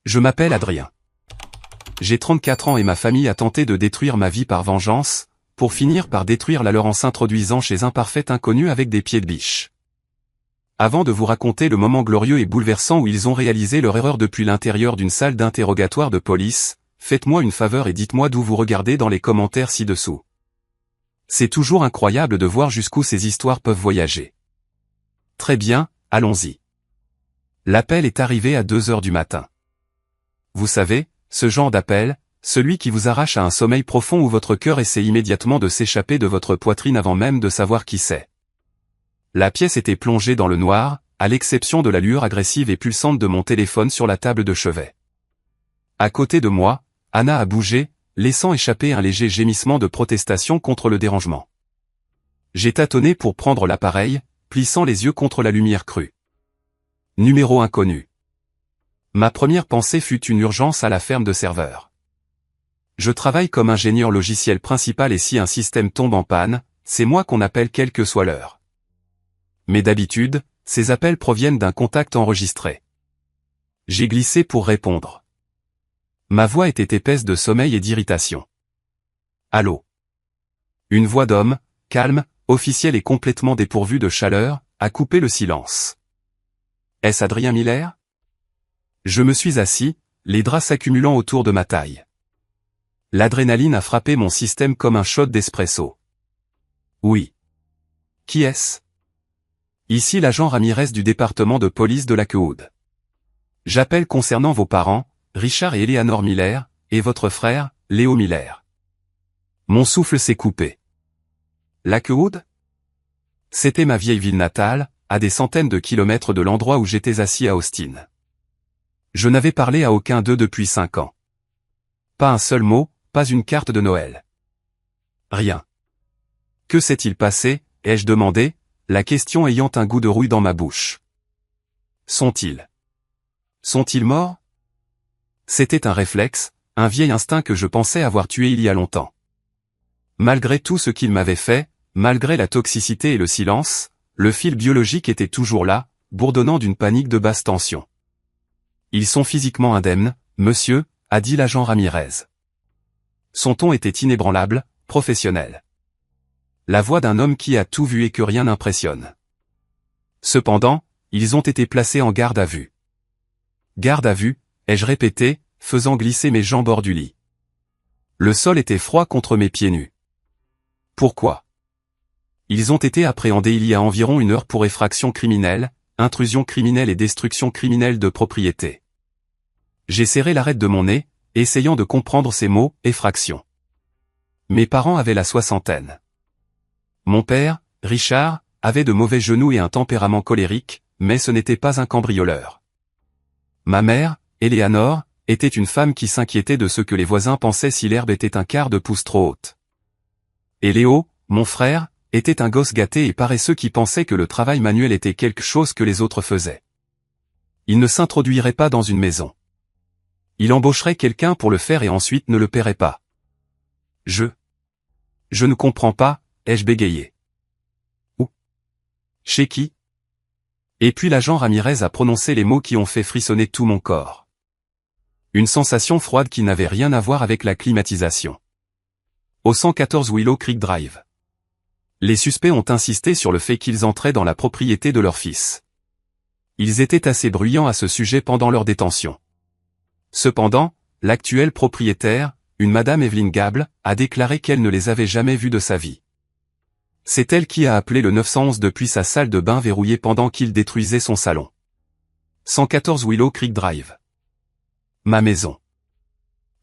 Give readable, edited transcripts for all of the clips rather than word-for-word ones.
Je m'appelle Adrien. J'ai 34 ans et ma famille a tenté de détruire ma vie par vengeance, pour finir par détruire la leur en s'introduisant chez un parfait inconnu avec des pieds de biche. Avant de vous raconter le moment glorieux et bouleversant où ils ont réalisé leur erreur depuis l'intérieur d'une salle d'interrogatoire de police, faites-moi une faveur et dites-moi d'où vous regardez dans les commentaires ci-dessous. C'est toujours incroyable de voir jusqu'où ces histoires peuvent voyager. Très bien, allons-y. L'appel est arrivé à 2 heures du matin. Vous savez, ce genre d'appel, celui qui vous arrache à un sommeil profond où votre cœur essaie immédiatement de s'échapper de votre poitrine avant même de savoir qui c'est. La pièce était plongée dans le noir, à l'exception de la lueur agressive et pulsante de mon téléphone sur la table de chevet. À côté de moi, Anna a bougé, laissant échapper un léger gémissement de protestation contre le dérangement. J'ai tâtonné pour prendre l'appareil, plissant les yeux contre la lumière crue. Numéro inconnu. Ma première pensée fut une urgence à la ferme de serveurs. Je travaille comme ingénieur logiciel principal et si un système tombe en panne, c'est moi qu'on appelle quelle que soit l'heure. Mais d'habitude, ces appels proviennent d'un contact enregistré. J'ai glissé pour répondre. Ma voix était épaisse de sommeil et d'irritation. Allô. Une voix d'homme, calme, officielle et complètement dépourvue de chaleur, a coupé le silence. Est-ce Adrien Miller ? Je me suis assis, les draps s'accumulant autour de ma taille. L'adrénaline a frappé mon système comme un shot d'espresso. Oui. Qui est-ce ? Ici l'agent Ramirez du département de police de Lakewood. J'appelle concernant vos parents, Richard et Eleanor Miller, et votre frère, Léo Miller. Mon souffle s'est coupé. Lakewood ? C'était ma vieille ville natale, à des centaines de kilomètres de l'endroit où j'étais assis à Austin. Je n'avais parlé à aucun d'eux depuis 5 ans. Pas un seul mot, pas une carte de Noël. Rien. Que s'est-il passé, ai-je demandé, la question ayant un goût de rouille dans ma bouche. Sont-ils morts ? C'était un réflexe, un vieil instinct que je pensais avoir tué il y a longtemps. Malgré tout ce qu'ils m'avaient fait, malgré la toxicité et le silence, le fil biologique était toujours là, bourdonnant d'une panique de basse tension. Ils sont physiquement indemnes, monsieur, a dit l'agent Ramirez. Son ton était inébranlable, professionnel. La voix d'un homme qui a tout vu et que rien n'impressionne. Cependant, ils ont été placés en garde à vue. Garde à vue, ai-je répété, faisant glisser mes jambes hors du lit. Le sol était froid contre mes pieds nus. Pourquoi ? Ils ont été appréhendés il y a environ 1 heure pour effraction criminelle, intrusion criminelle et destruction criminelle de propriété. J'ai serré l'arête de mon nez, essayant de comprendre ces mots, effraction. Mes parents avaient la 60aine. Mon père, Richard, avait de mauvais genoux et un tempérament colérique, mais ce n'était pas un cambrioleur. Ma mère, Eleanor, était une femme qui s'inquiétait de ce que les voisins pensaient si l'herbe était un quart de pouce trop haute. Et Léo, mon frère, était un gosse gâté et paresseux qui pensait que le travail manuel était quelque chose que les autres faisaient. Il ne s'introduirait pas dans une maison. Il embaucherait quelqu'un pour le faire et ensuite ne le paierait pas. Je ne comprends pas, ai-je bégayé. Où ? Chez qui ? Et puis l'agent Ramirez a prononcé les mots qui ont fait frissonner tout mon corps. Une sensation froide qui n'avait rien à voir avec la climatisation. Au 114 Willow Creek Drive. Les suspects ont insisté sur le fait qu'ils entraient dans la propriété de leur fils. Ils étaient assez bruyants à ce sujet pendant leur détention. Cependant, l'actuel propriétaire, une madame Evelyn Gable, a déclaré qu'elle ne les avait jamais vus de sa vie. C'est elle qui a appelé le 911 depuis sa salle de bain verrouillée pendant qu'il détruisait son salon. 114 Willow Creek Drive. Ma maison.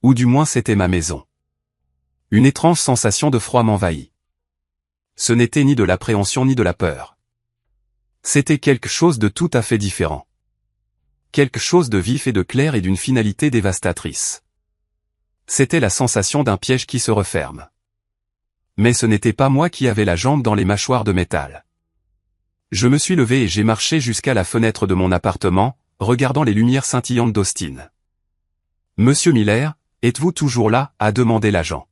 Ou du moins c'était ma maison. Une étrange sensation de froid m'envahit. Ce n'était ni de l'appréhension ni de la peur. C'était quelque chose de tout à fait différent. Quelque chose de vif et de clair et d'une finalité dévastatrice. C'était la sensation d'un piège qui se referme. Mais ce n'était pas moi qui avais la jambe dans les mâchoires de métal. Je me suis levé et j'ai marché jusqu'à la fenêtre de mon appartement, regardant les lumières scintillantes d'Austin. « Monsieur Miller, êtes-vous toujours là ?» a demandé l'agent.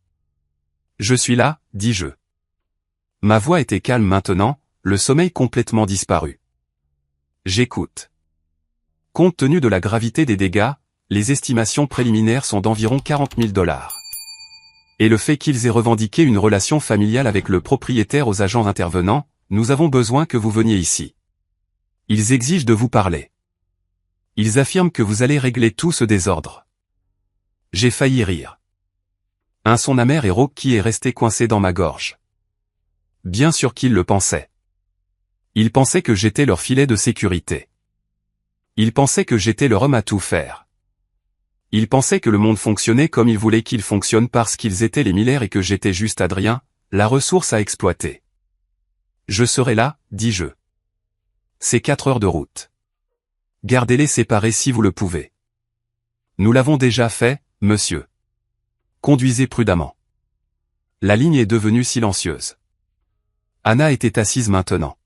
« Je suis là », dis-je. Ma voix était calme maintenant, le sommeil complètement disparu. J'écoute. Compte tenu de la gravité des dégâts, les estimations préliminaires sont d'environ 40 000 $. Et le fait qu'ils aient revendiqué une relation familiale avec le propriétaire aux agents intervenants, nous avons besoin que vous veniez ici. Ils exigent de vous parler. Ils affirment que vous allez régler tout ce désordre. J'ai failli rire. Un son amer et rauque qui est resté coincé dans ma gorge. Bien sûr qu'ils le pensaient. Ils pensaient que j'étais leur filet de sécurité. Ils pensaient que j'étais leur homme à tout faire. Ils pensaient que le monde fonctionnait comme ils voulaient qu'il fonctionne parce qu'ils étaient les Miller et que j'étais juste Adrien, la ressource à exploiter. Je serai là, dis-je. C'est 4 heures de route. Gardez-les séparés si vous le pouvez. Nous l'avons déjà fait, monsieur. Conduisez prudemment. La ligne est devenue silencieuse. Anna était assise maintenant.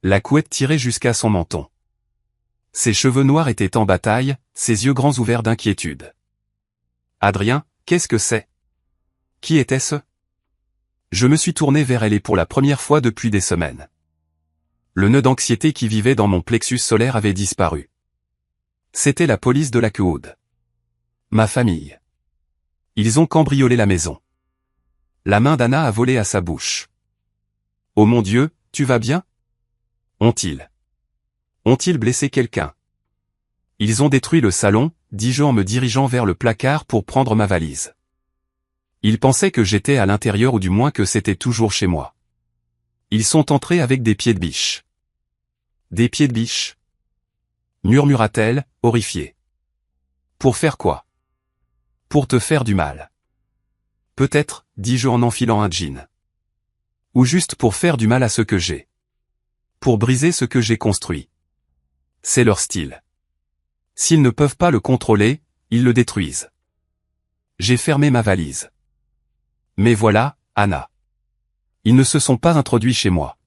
La couette tirée jusqu'à son menton. Ses cheveux noirs étaient en bataille, ses yeux grands ouverts d'inquiétude. Adrien, qu'est-ce que c'est? Qui était-ce? Je me suis tourné vers elle et pour la première fois depuis des semaines. Le nœud d'anxiété qui vivait dans mon plexus solaire avait disparu. C'était la police de Lakewood. Ma famille. Ils ont cambriolé la maison. La main d'Anna a volé à sa bouche. Oh mon Dieu, tu vas bien? Ont-ils blessé quelqu'un? Ils ont détruit le salon, dis-je en me dirigeant vers le placard pour prendre ma valise. Ils pensaient que j'étais à l'intérieur ou du moins que c'était toujours chez moi. Ils sont entrés avec des pieds de biche. Des pieds de biche? Murmura-t-elle, horrifiée. Pour faire quoi? Pour te faire du mal. Peut-être, dis-je en enfilant un jean. Ou juste pour faire du mal à ce que j'ai. Pour briser ce que j'ai construit. C'est leur style. S'ils ne peuvent pas le contrôler, ils le détruisent. J'ai fermé ma valise. Mais voilà, Anna. Ils ne se sont pas introduits chez moi.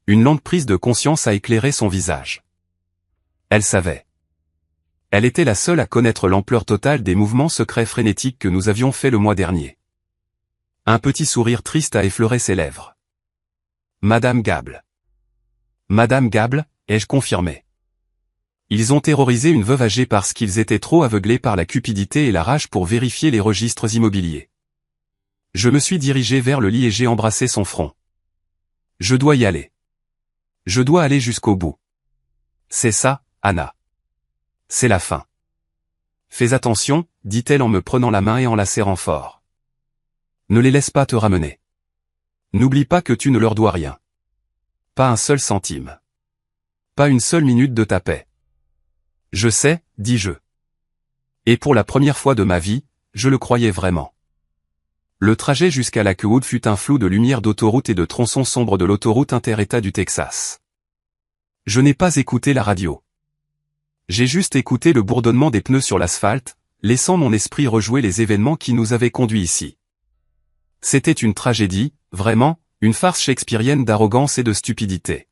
Une lente prise de conscience a éclairé son visage. Elle savait. Elle était la seule à connaître l'ampleur totale des mouvements secrets frénétiques que nous avions faits le mois dernier. Un petit sourire triste a effleuré ses lèvres. Madame Gable. Madame Gable, ai-je confirmé. Ils ont terrorisé une veuve âgée parce qu'ils étaient trop aveuglés par la cupidité et la rage pour vérifier les registres immobiliers. Je me suis dirigé vers le lit et j'ai embrassé son front. Je dois y aller. Je dois aller jusqu'au bout. C'est ça, Anna. C'est la fin. Fais attention, dit-elle en me prenant la main et en la serrant fort. Ne les laisse pas te ramener. N'oublie pas que tu ne leur dois rien. Pas un seul centime. Pas une seule minute de ta paix. Je sais, dis-je. Et pour la première fois de ma vie, je le croyais vraiment. Le trajet jusqu'à Lakewood fut un flou de lumière d'autoroute et de tronçons sombres de l'autoroute inter-État du Texas. Je n'ai pas écouté la radio. J'ai juste écouté le bourdonnement des pneus sur l'asphalte, laissant mon esprit rejouer les événements qui nous avaient conduits ici. C'était une tragédie, vraiment, une farce shakespearienne d'arrogance et de stupidité.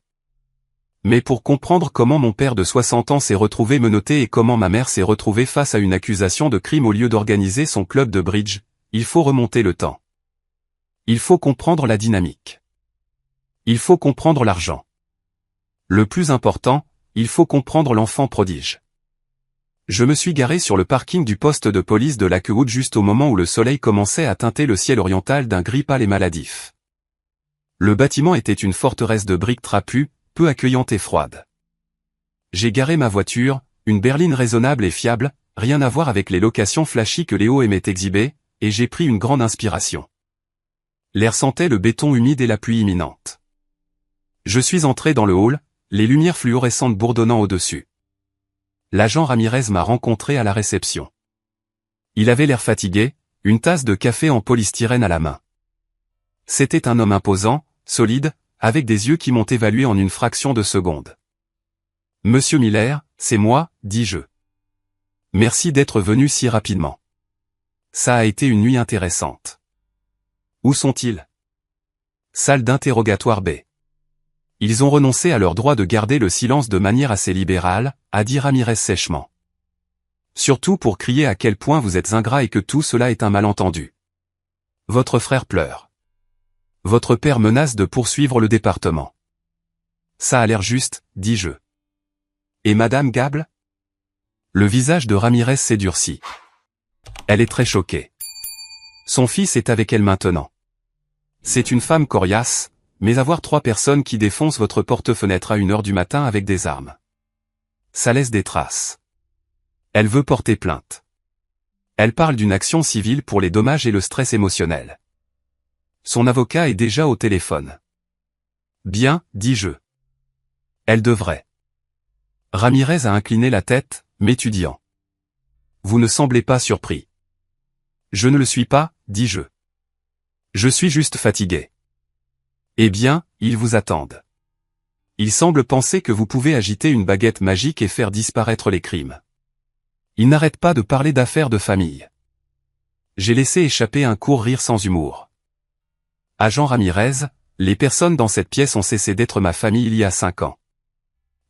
Mais pour comprendre comment mon père de 60 ans s'est retrouvé menotté et comment ma mère s'est retrouvée face à une accusation de crime au lieu d'organiser son club de bridge, il faut remonter le temps. Il faut comprendre la dynamique. Il faut comprendre l'argent. Le plus important, il faut comprendre l'enfant prodige. Je me suis garé sur le parking du poste de police de Lakewood juste au moment où le soleil commençait à teinter le ciel oriental d'un gris pâle et maladif. Le bâtiment était une forteresse de briques trapues, peu accueillante et froide. J'ai garé ma voiture, une berline raisonnable et fiable, rien à voir avec les locations flashy que Léo aimait exhiber, et j'ai pris une grande inspiration. L'air sentait le béton humide et la pluie imminente. Je suis entré dans le hall, les lumières fluorescentes bourdonnant au-dessus. L'agent Ramirez m'a rencontré à la réception. Il avait l'air fatigué, une tasse de café en polystyrène à la main. C'était un homme imposant, solide, avec des yeux qui m'ont évalué en une fraction de seconde. « Monsieur Miller, c'est moi, dis-je. Merci d'être venu si rapidement. Ça a été une nuit intéressante. Où sont-ils? Salle d'interrogatoire B. Ils ont renoncé à leur droit de garder le silence de manière assez libérale, a dit Ramirez sèchement. Surtout pour crier à quel point vous êtes ingrat et que tout cela est un malentendu. Votre frère pleure. Votre père menace de poursuivre le département. Ça a l'air juste, dis-je. Et Madame Gable? Le visage de Ramirez s'est durci. Elle est très choquée. Son fils est avec elle maintenant. C'est une femme coriace, mais avoir 3 personnes qui défoncent votre porte-fenêtre à 1 heure du matin avec des armes. Ça laisse des traces. Elle veut porter plainte. Elle parle d'une action civile pour les dommages et le stress émotionnel. Son avocat est déjà au téléphone. Bien, dis-je. Elle devrait. Ramirez a incliné la tête, m'étudiant. Vous ne semblez pas surpris. Je ne le suis pas, dis-je. Je suis juste fatigué. Eh bien, ils vous attendent. Ils semblent penser que vous pouvez agiter une baguette magique et faire disparaître les crimes. Ils n'arrêtent pas de parler d'affaires de famille. J'ai laissé échapper un court rire sans humour. Agent Ramirez, les personnes dans cette pièce ont cessé d'être ma famille il y a 5 ans.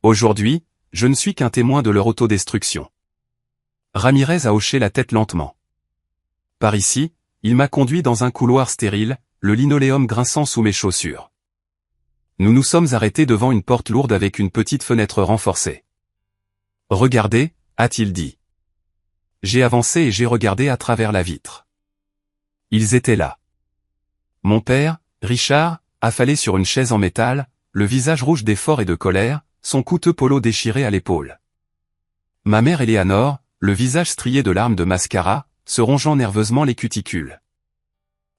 Aujourd'hui, je ne suis qu'un témoin de leur autodestruction. Ramirez a hoché la tête lentement. Par ici, il m'a conduit dans un couloir stérile, le linoléum grinçant sous mes chaussures. Nous nous sommes arrêtés devant une porte lourde avec une petite fenêtre renforcée. Regardez, a-t-il dit. J'ai avancé et j'ai regardé à travers la vitre. Ils étaient là. Mon père, Richard, affalé sur une chaise en métal, le visage rouge d'effort et de colère, son coûteux polo déchiré à l'épaule. Ma mère Éléanore, le visage strié de larmes de mascara, se rongeant nerveusement les cuticules.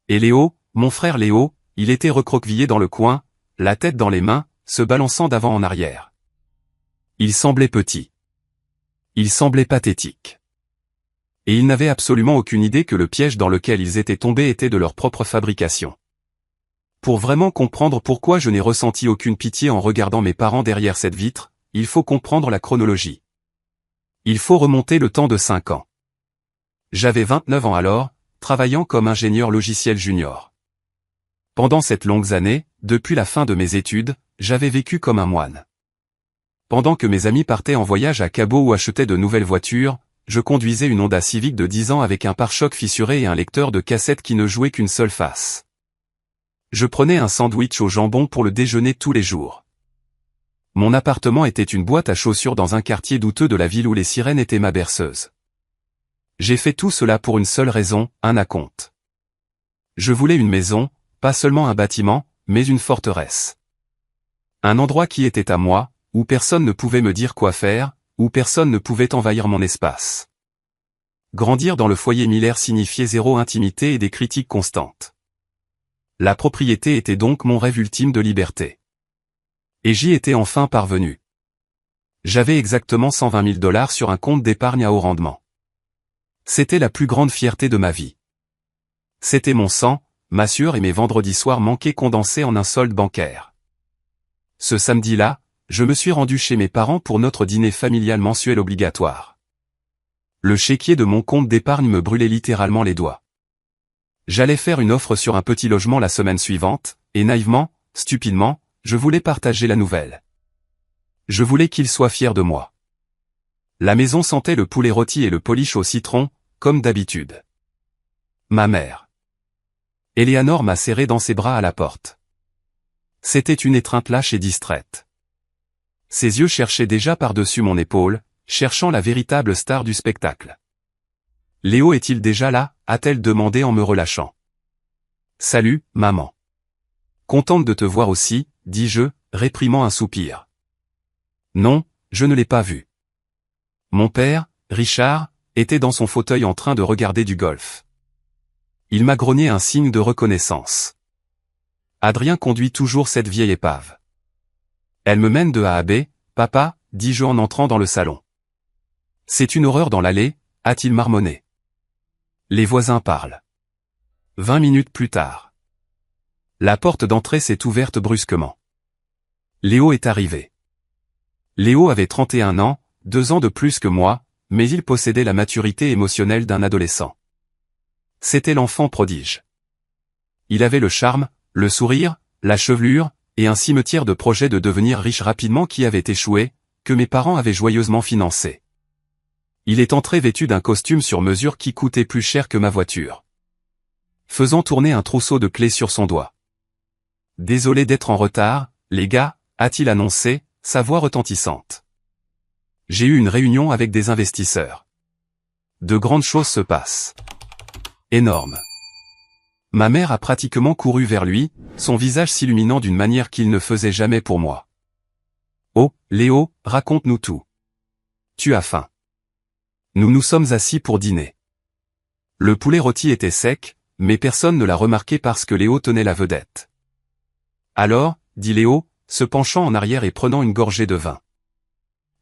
Et Léo, mon frère Léo, il était recroquevillé dans le coin, la tête dans les mains, se balançant d'avant en arrière. Il semblait petit. Il semblait pathétique. Et ils n'avaient absolument aucune idée que le piège dans lequel ils étaient tombés était de leur propre fabrication. Pour vraiment comprendre pourquoi je n'ai ressenti aucune pitié en regardant mes parents derrière cette vitre, il faut comprendre la chronologie. Il faut remonter le temps de 5 ans. J'avais 29 ans alors, travaillant comme ingénieur logiciel junior. Pendant cette longue année, depuis la fin de mes études, j'avais vécu comme un moine. Pendant que mes amis partaient en voyage à Cabo ou achetaient de nouvelles voitures, je conduisais une Honda Civic de 10 ans avec un pare-choc fissuré et un lecteur de cassettes qui ne jouait qu'une seule face. Je prenais un sandwich au jambon pour le déjeuner tous les jours. Mon appartement était une boîte à chaussures dans un quartier douteux de la ville où les sirènes étaient ma berceuse. J'ai fait tout cela pour une seule raison, un acompte. Je voulais une maison, pas seulement un bâtiment, mais une forteresse. Un endroit qui était à moi, où personne ne pouvait me dire quoi faire, où personne ne pouvait envahir mon espace. Grandir dans le foyer Miller signifiait 0 intimité et des critiques constantes. La propriété était donc mon rêve ultime de liberté. Et j'y étais enfin parvenu. J'avais exactement 120 000 $ sur un compte d'épargne à haut rendement. C'était la plus grande fierté de ma vie. C'était mon sang, ma sueur et mes vendredis soirs manqués condensés en un solde bancaire. Ce samedi-là, je me suis rendu chez mes parents pour notre dîner familial mensuel obligatoire. Le chéquier de mon compte d'épargne me brûlait littéralement les doigts. J'allais faire une offre sur un petit logement la semaine suivante, et naïvement, stupidement, je voulais partager la nouvelle. Je voulais qu'il soit fier de moi. La maison sentait le poulet rôti et le polish au citron, comme d'habitude. Ma mère. Éléanore m'a serré dans ses bras à la porte. C'était une étreinte lâche et distraite. Ses yeux cherchaient déjà par-dessus mon épaule, cherchant la véritable star du spectacle. Léo est-il déjà là, a-t-elle demandé en me relâchant. Salut, maman. Contente de te voir aussi, dis-je, réprimant un soupir. Non, je ne l'ai pas vu. Mon père, Richard, était dans son fauteuil en train de regarder du golf. Il m'a grogné un signe de reconnaissance. Adrien conduit toujours cette vieille épave. Elle me mène de A à B, papa, dis-je en entrant dans le salon. C'est une horreur dans l'allée, a-t-il marmonné. Les voisins parlent. 20 minutes plus tard. La porte d'entrée s'est ouverte brusquement. Léo est arrivé. Léo avait 31 ans, 2 ans de plus que moi, mais il possédait la maturité émotionnelle d'un adolescent. C'était l'enfant prodige. Il avait le charme, le sourire, la chevelure, et un cimetière de projets de devenir riche rapidement qui avait échoué, que mes parents avaient joyeusement financé. Il est entré vêtu d'un costume sur mesure qui coûtait plus cher que ma voiture. Faisant tourner un trousseau de clés sur son doigt. Désolé d'être en retard, les gars, a-t-il annoncé, sa voix retentissante. J'ai eu une réunion avec des investisseurs. De grandes choses se passent. Énorme. Ma mère a pratiquement couru vers lui, son visage s'illuminant d'une manière qu'il ne faisait jamais pour moi. Oh, Léo, raconte-nous tout. Tu as faim. Nous nous sommes assis pour dîner. Le poulet rôti était sec, mais personne ne l'a remarqué parce que Léo tenait la vedette. Alors, dit Léo, se penchant en arrière et prenant une gorgée de vin.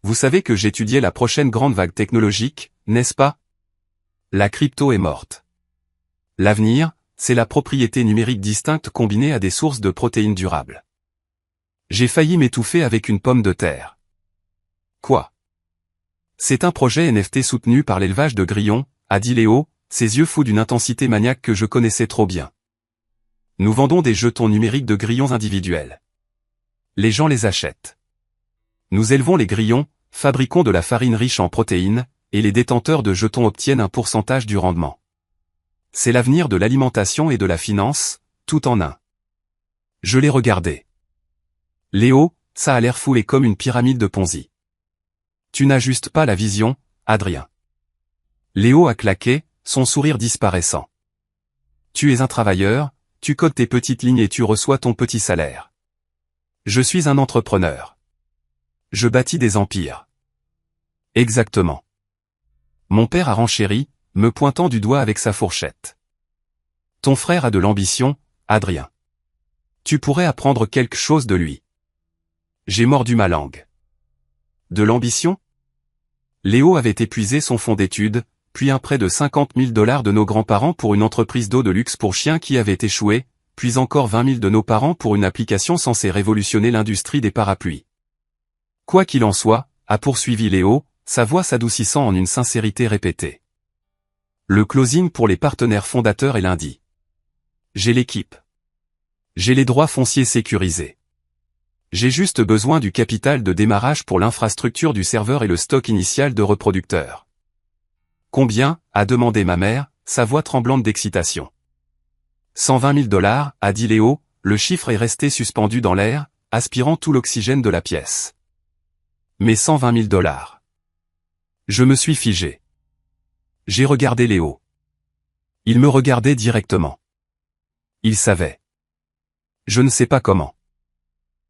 Vous savez que j'étudiais la prochaine grande vague technologique, n'est-ce pas? La crypto est morte. L'avenir, c'est la propriété numérique distincte combinée à des sources de protéines durables. J'ai failli m'étouffer avec une pomme de terre. Quoi? C'est un projet NFT soutenu par l'élevage de grillons, a dit Léo, ses yeux fous d'une intensité maniaque que je connaissais trop bien. Nous vendons des jetons numériques de grillons individuels. Les gens les achètent. Nous élevons les grillons, fabriquons de la farine riche en protéines, et les détenteurs de jetons obtiennent un pourcentage du rendement. C'est l'avenir de l'alimentation et de la finance, tout en un. Je l'ai regardé. Léo, ça a l'air fou et comme une pyramide de Ponzi. Tu n'as juste pas la vision, Adrien. Léo a claqué, son sourire disparaissant. Tu es un travailleur, tu codes tes petites lignes et tu reçois ton petit salaire. Je suis un entrepreneur. Je bâtis des empires. Exactement. Mon père a renchéri, me pointant du doigt avec sa fourchette. Ton frère a de l'ambition, Adrien. Tu pourrais apprendre quelque chose de lui. J'ai mordu ma langue. De l'ambition? Léo avait épuisé son fonds d'études, puis un prêt de 50 000 $ de nos grands-parents pour une entreprise d'eau de luxe pour chiens qui avait échoué, puis encore 20 000 de nos parents pour une application censée révolutionner l'industrie des parapluies. Quoi qu'il en soit, a poursuivi Léo, sa voix s'adoucissant en une sincérité répétée. Le closing pour les partenaires fondateurs est lundi. J'ai l'équipe. J'ai les droits fonciers sécurisés. J'ai juste besoin du capital de démarrage pour l'infrastructure du serveur et le stock initial de reproducteurs. Combien? A demandé ma mère, sa voix tremblante d'excitation. 120 000 $, a dit Léo, le chiffre est resté suspendu dans l'air, aspirant tout l'oxygène de la pièce. Mais 120 000 $. Je me suis figé. J'ai regardé Léo. Il me regardait directement. Il savait. Je ne sais pas comment.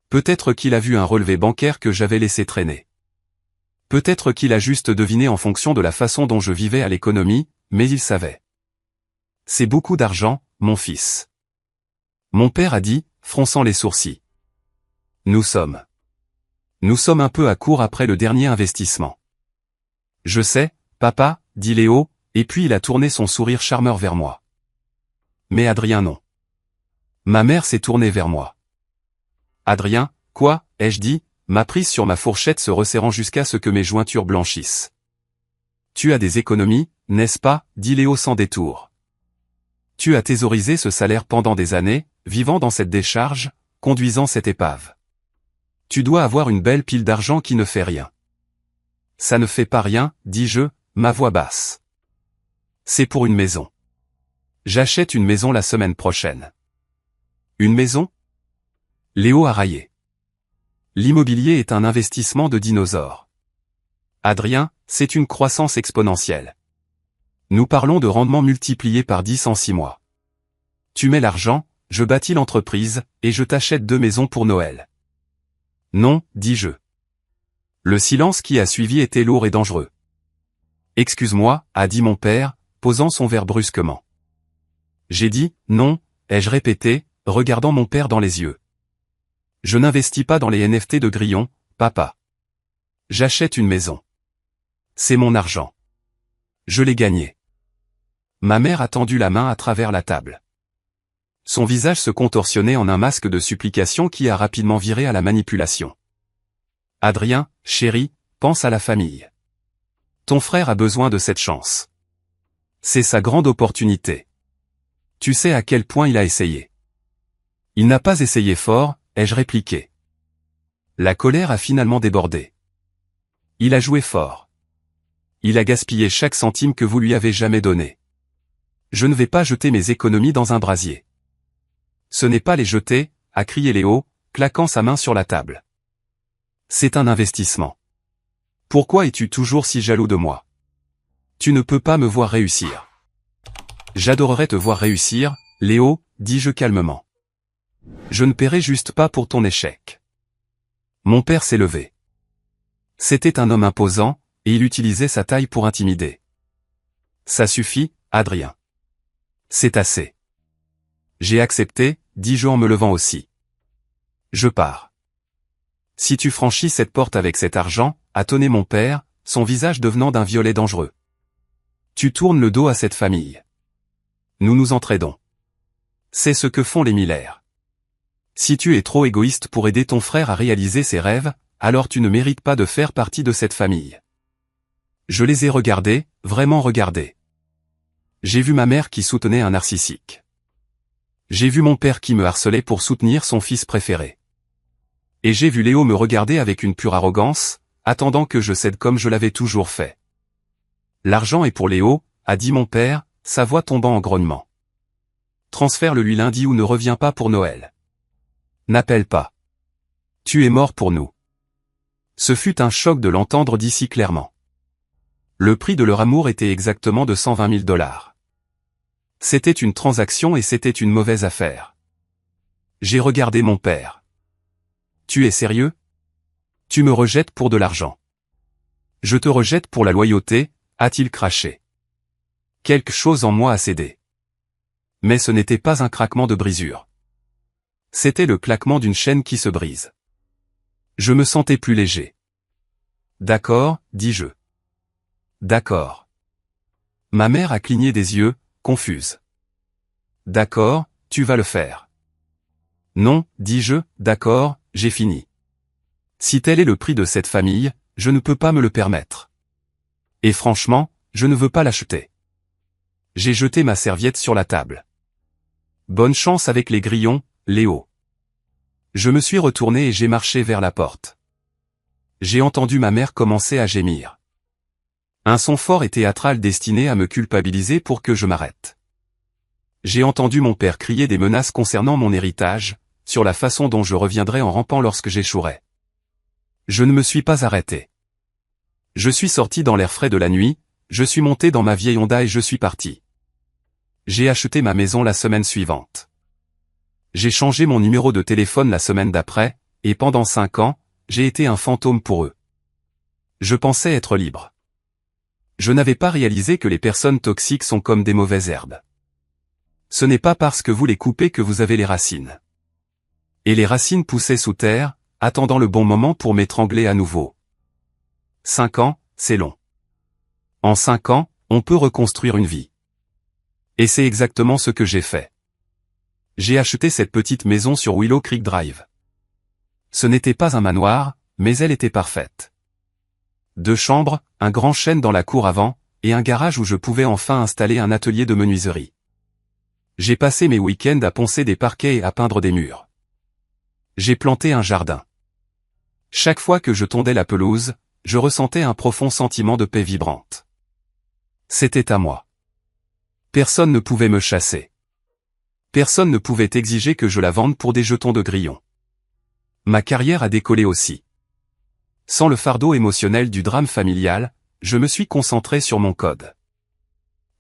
Peut-être qu'il a vu un relevé bancaire que j'avais laissé traîner. Peut-être qu'il a juste deviné en fonction de la façon dont je vivais à l'économie, mais il savait. C'est beaucoup d'argent, mon fils. Mon père a dit, fronçant les sourcils. Nous sommes un peu à court après le dernier investissement. Je sais, papa, dit Léo, et puis il a tourné son sourire charmeur vers moi. Mais Adrien non. Ma mère s'est tournée vers moi. Adrien, quoi, ai-je dit, ma prise sur ma fourchette se resserrant jusqu'à ce que mes jointures blanchissent. Tu as des économies, n'est-ce pas, dit Léo sans détour. Tu as thésaurisé ce salaire pendant des années, vivant dans cette décharge, conduisant cette épave. Tu dois avoir une belle pile d'argent qui ne fait rien. Ça ne fait pas rien, dis-je, ma voix basse. C'est pour une maison. J'achète une maison la semaine prochaine. Une maison? Léo a raillé. L'immobilier est un investissement de dinosaure. Adrien, c'est une croissance exponentielle. Nous parlons de rendement multiplié par 10 en 6 mois. Tu mets l'argent, je bâtis l'entreprise, et je t'achète 2 maisons pour Noël. Non, dis-je. Le silence qui a suivi était lourd et dangereux. Excuse-moi, a dit mon père, posant son verre brusquement. J'ai dit, non, ai-je répété, regardant mon père dans les yeux. Je n'investis pas dans les NFT de grillons, papa. J'achète une maison. C'est mon argent. Je l'ai gagné. Ma mère a tendu la main à travers la table. Son visage se contorsionnait en un masque de supplication qui a rapidement viré à la manipulation. Adrien, chéri, pense à la famille. Ton frère a besoin de cette chance. C'est sa grande opportunité. Tu sais à quel point il a essayé. Il n'a pas essayé fort, ai-je répliqué. La colère a finalement débordé. Il a joué fort. Il a gaspillé chaque centime que vous lui avez jamais donné. Je ne vais pas jeter mes économies dans un brasier. Ce n'est pas les jeter, a crié Léo, claquant sa main sur la table. C'est un investissement. Pourquoi es-tu toujours si jaloux de moi? Tu ne peux pas me voir réussir. J'adorerais te voir réussir, Léo, dis-je calmement. Je ne paierai juste pas pour ton échec. Mon père s'est levé. C'était un homme imposant, et il utilisait sa taille pour intimider. Ça suffit, Adrien. C'est assez. J'ai accepté, dis-je en me levant aussi. Je pars. Si tu franchis cette porte avec cet argent, a tonné mon père, son visage devenant d'un violet dangereux. Tu tournes le dos à cette famille. Nous nous entraidons. C'est ce que font les Miller. Si tu es trop égoïste pour aider ton frère à réaliser ses rêves, alors tu ne mérites pas de faire partie de cette famille. Je les ai regardés, vraiment regardés. J'ai vu ma mère qui soutenait un narcissique. J'ai vu mon père qui me harcelait pour soutenir son fils préféré. Et j'ai vu Léo me regarder avec une pure arrogance, attendant que je cède comme je l'avais toujours fait. L'argent est pour Léo, a dit mon père, sa voix tombant en grognement. Transfère-le lui lundi ou ne reviens pas pour Noël. N'appelle pas. Tu es mort pour nous. Ce fut un choc de l'entendre dit si clairement. Le prix de leur amour était exactement de 120 000 $. C'était une transaction et c'était une mauvaise affaire. J'ai regardé mon père. Tu es sérieux? Tu me rejettes pour de l'argent. Je te rejette pour la loyauté, a-t-il craché. Quelque chose en moi a cédé. Mais ce n'était pas un craquement de brisure. C'était le claquement d'une chaîne qui se brise. Je me sentais plus léger. D'accord, dis-je. D'accord. Ma mère a cligné des yeux, confuse. D'accord, tu vas le faire. Non, dis-je, d'accord, j'ai fini. Si tel est le prix de cette famille, je ne peux pas me le permettre. Et franchement, je ne veux pas l'acheter. J'ai jeté ma serviette sur la table. Bonne chance avec les grillons, Léo. Je me suis retourné et j'ai marché vers la porte. J'ai entendu ma mère commencer à gémir. Un son fort et théâtral destiné à me culpabiliser pour que je m'arrête. J'ai entendu mon père crier des menaces concernant mon héritage, sur la façon dont je reviendrais en rampant lorsque j'échouerais. Je ne me suis pas arrêté. Je suis sorti dans l'air frais de la nuit, je suis monté dans ma vieille Honda et je suis parti. J'ai acheté ma maison la semaine suivante. J'ai changé mon numéro de téléphone la semaine d'après, et pendant 5 ans, j'ai été un fantôme pour eux. Je pensais être libre. Je n'avais pas réalisé que les personnes toxiques sont comme des mauvaises herbes. Ce n'est pas parce que vous les coupez que vous avez les racines. Et les racines poussaient sous terre, attendant le bon moment pour m'étrangler à nouveau. 5 ans, c'est long. En 5 ans, on peut reconstruire une vie. Et c'est exactement ce que j'ai fait. J'ai acheté cette petite maison sur Willow Creek Drive. Ce n'était pas un manoir, mais elle était parfaite. 2 chambres, un grand chêne dans la cour avant, et un garage où je pouvais enfin installer un atelier de menuiserie. J'ai passé mes week-ends à poncer des parquets et à peindre des murs. J'ai planté un jardin. Chaque fois que je tondais la pelouse, je ressentais un profond sentiment de paix vibrante. C'était à moi. Personne ne pouvait me chasser. Personne ne pouvait exiger que je la vende pour des jetons de grillons. Ma carrière a décollé aussi. Sans le fardeau émotionnel du drame familial, je me suis concentré sur mon code.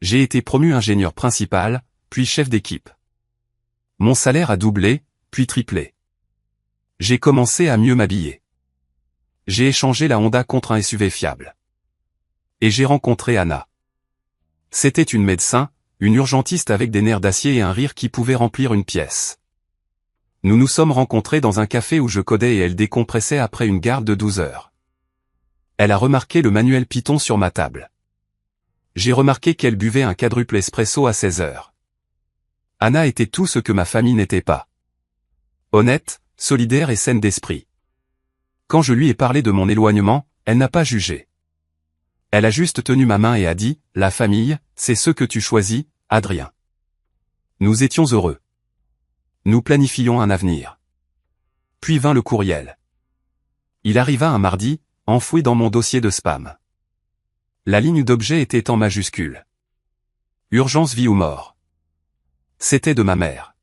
J'ai été promu ingénieur principal, puis chef d'équipe. Mon salaire a doublé, puis triplé. J'ai commencé à mieux m'habiller. J'ai échangé la Honda contre un SUV fiable. Et j'ai rencontré Anna. C'était une médecin, une urgentiste avec des nerfs d'acier et un rire qui pouvait remplir une pièce. Nous nous sommes rencontrés dans un café où je codais et elle décompressait après une garde de 12 heures. Elle a remarqué le manuel Python sur ma table. J'ai remarqué qu'elle buvait un quadruple espresso à 16 heures. Anna était tout ce que ma famille n'était pas. Honnête, solidaire et saine d'esprit. Quand je lui ai parlé de mon éloignement, elle n'a pas jugé. Elle a juste tenu ma main et a dit, « La famille, c'est ce que tu choisis, Adrien. » Nous étions heureux. Nous planifions un avenir. Puis vint le courriel. Il arriva un mardi, enfoui dans mon dossier de spam. La ligne d'objet était en majuscule. Urgence vie ou mort. C'était de ma mère.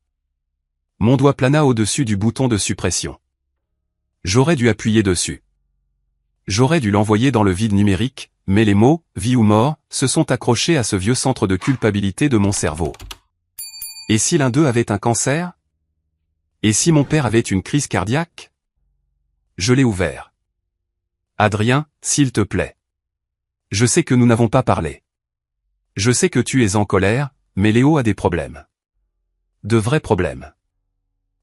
Mon doigt plana au-dessus du bouton de suppression. J'aurais dû appuyer dessus. J'aurais dû l'envoyer dans le vide numérique, mais les mots, vie ou mort, se sont accrochés à ce vieux centre de culpabilité de mon cerveau. Et si l'un d'eux avait un cancer? Et si mon père avait une crise cardiaque? Je l'ai ouvert. Adrien, s'il te plaît. Je sais que nous n'avons pas parlé. Je sais que tu es en colère, mais Léo a des problèmes. De vrais problèmes.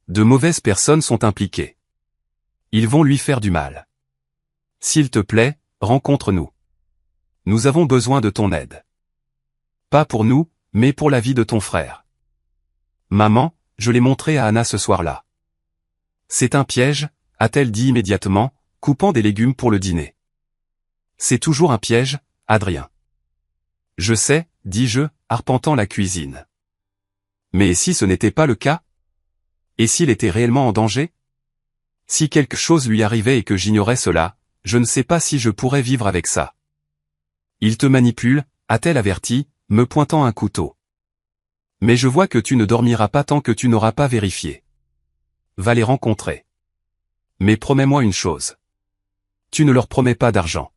De mauvaises personnes sont impliquées. Ils vont lui faire du mal. S'il te plaît, rencontre-nous. Nous avons besoin de ton aide. Pas pour nous, mais pour la vie de ton frère. Maman, je l'ai montré à Anna ce soir-là. C'est un piège, a-t-elle dit immédiatement, coupant des légumes pour le dîner. C'est toujours un piège, Adrien. Je sais, dis-je, arpentant la cuisine. Mais si ce n'était pas le cas? Et s'il était réellement en danger? Si quelque chose lui arrivait et que j'ignorais cela, je ne sais pas si je pourrais vivre avec ça. Il te manipule, a-t-elle averti, me pointant un couteau. Mais je vois que tu ne dormiras pas tant que tu n'auras pas vérifié. Va les rencontrer. Mais promets-moi une chose. Tu ne leur promets pas d'argent.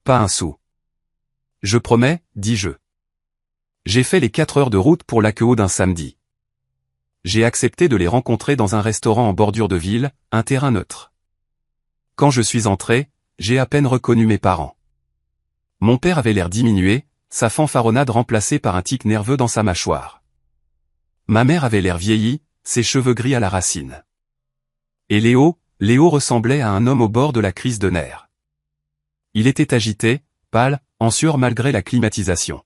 Pas un sou. Je promets, dis-je. J'ai fait les 4 heures de route pour l'AQO d'un samedi. J'ai accepté de les rencontrer dans un restaurant en bordure de ville, un terrain neutre. Quand je suis entré, j'ai à peine reconnu mes parents. Mon père avait l'air diminué, sa fanfaronnade remplacée par un tic nerveux dans sa mâchoire. Ma mère avait l'air vieillie, ses cheveux gris à la racine. Et Léo ressemblait à un homme au bord de la crise de nerfs. Il était agité, pâle, en sueur malgré la climatisation.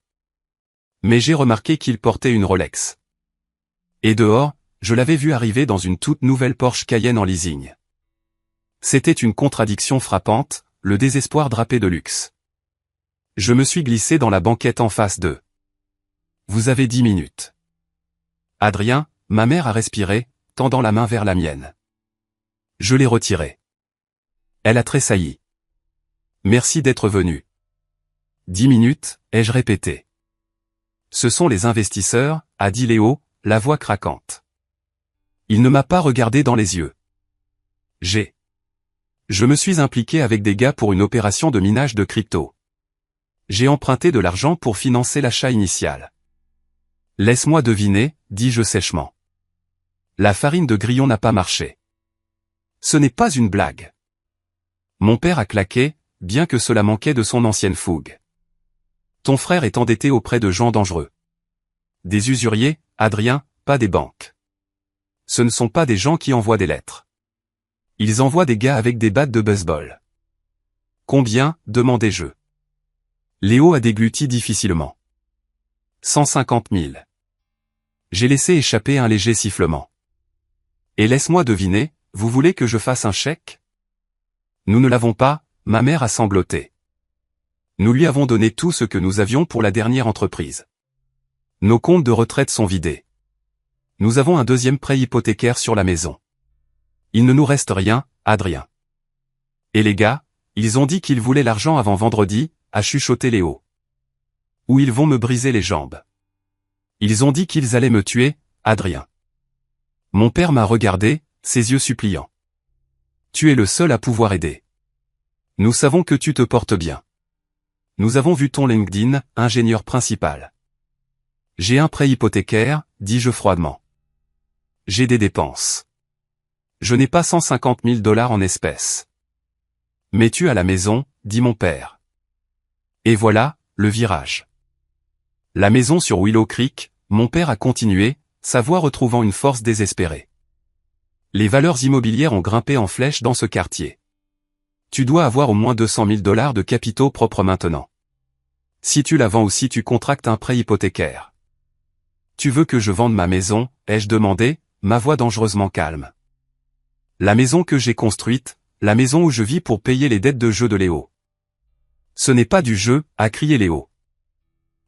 Mais j'ai remarqué qu'il portait une Rolex. Et dehors, je l'avais vu arriver dans une toute nouvelle Porsche Cayenne en leasing. C'était une contradiction frappante, le désespoir drapé de luxe. Je me suis glissé dans la banquette en face d'eux. Vous avez 10 minutes. Adrien, ma mère a respiré, tendant la main vers la mienne. Je l'ai retirée. Elle a tressailli. Merci d'être venu. 10 minutes, ai-je répété. Ce sont les investisseurs, a dit Léo, la voix craquante. Il ne m'a pas regardé dans les yeux. Je me suis impliqué avec des gars pour une opération de minage de crypto. J'ai emprunté de l'argent pour financer l'achat initial. Laisse-moi deviner, dis-je sèchement. La farine de grillon n'a pas marché. Ce n'est pas une blague. Mon père a claqué, bien que cela manquait de son ancienne fougue. Ton frère est endetté auprès de gens dangereux. Des usuriers, Adrien, pas des banques. Ce ne sont pas des gens qui envoient des lettres. Ils envoient des gars avec des battes de baseball. Combien, demandai-je. Léo a dégluti difficilement. 150 000. J'ai laissé échapper un léger sifflement. Et laisse-moi deviner, vous voulez que je fasse un chèque? Nous ne l'avons pas, ma mère a sangloté. Nous lui avons donné tout ce que nous avions pour la dernière entreprise. Nos comptes de retraite sont vidés. Nous avons un deuxième prêt hypothécaire sur la maison. Il ne nous reste rien, Adrien. Et les gars, ils ont dit qu'ils voulaient l'argent avant vendredi, a chuchoté Léo. Ou ils vont me briser les jambes. Ils ont dit qu'ils allaient me tuer, Adrien. Mon père m'a regardé, ses yeux suppliants. Tu es le seul à pouvoir aider. Nous savons que tu te portes bien. Nous avons vu ton LinkedIn, ingénieur principal. J'ai un prêt hypothécaire, dis-je froidement. J'ai des dépenses. Je n'ai pas 150 000 $ en espèces. Mais tu as la maison, dit mon père. Et voilà, le virage. La maison sur Willow Creek, mon père a continué, sa voix retrouvant une force désespérée. Les valeurs immobilières ont grimpé en flèche dans ce quartier. Tu dois avoir au moins 200 000 $ de capitaux propres maintenant. Si tu la vends ou si tu contractes un prêt hypothécaire. Tu veux que je vende ma maison, ai-je demandé, ma voix dangereusement calme. La maison que j'ai construite, la maison où je vis pour payer les dettes de jeu de Léo. Ce n'est pas du jeu, a crié Léo.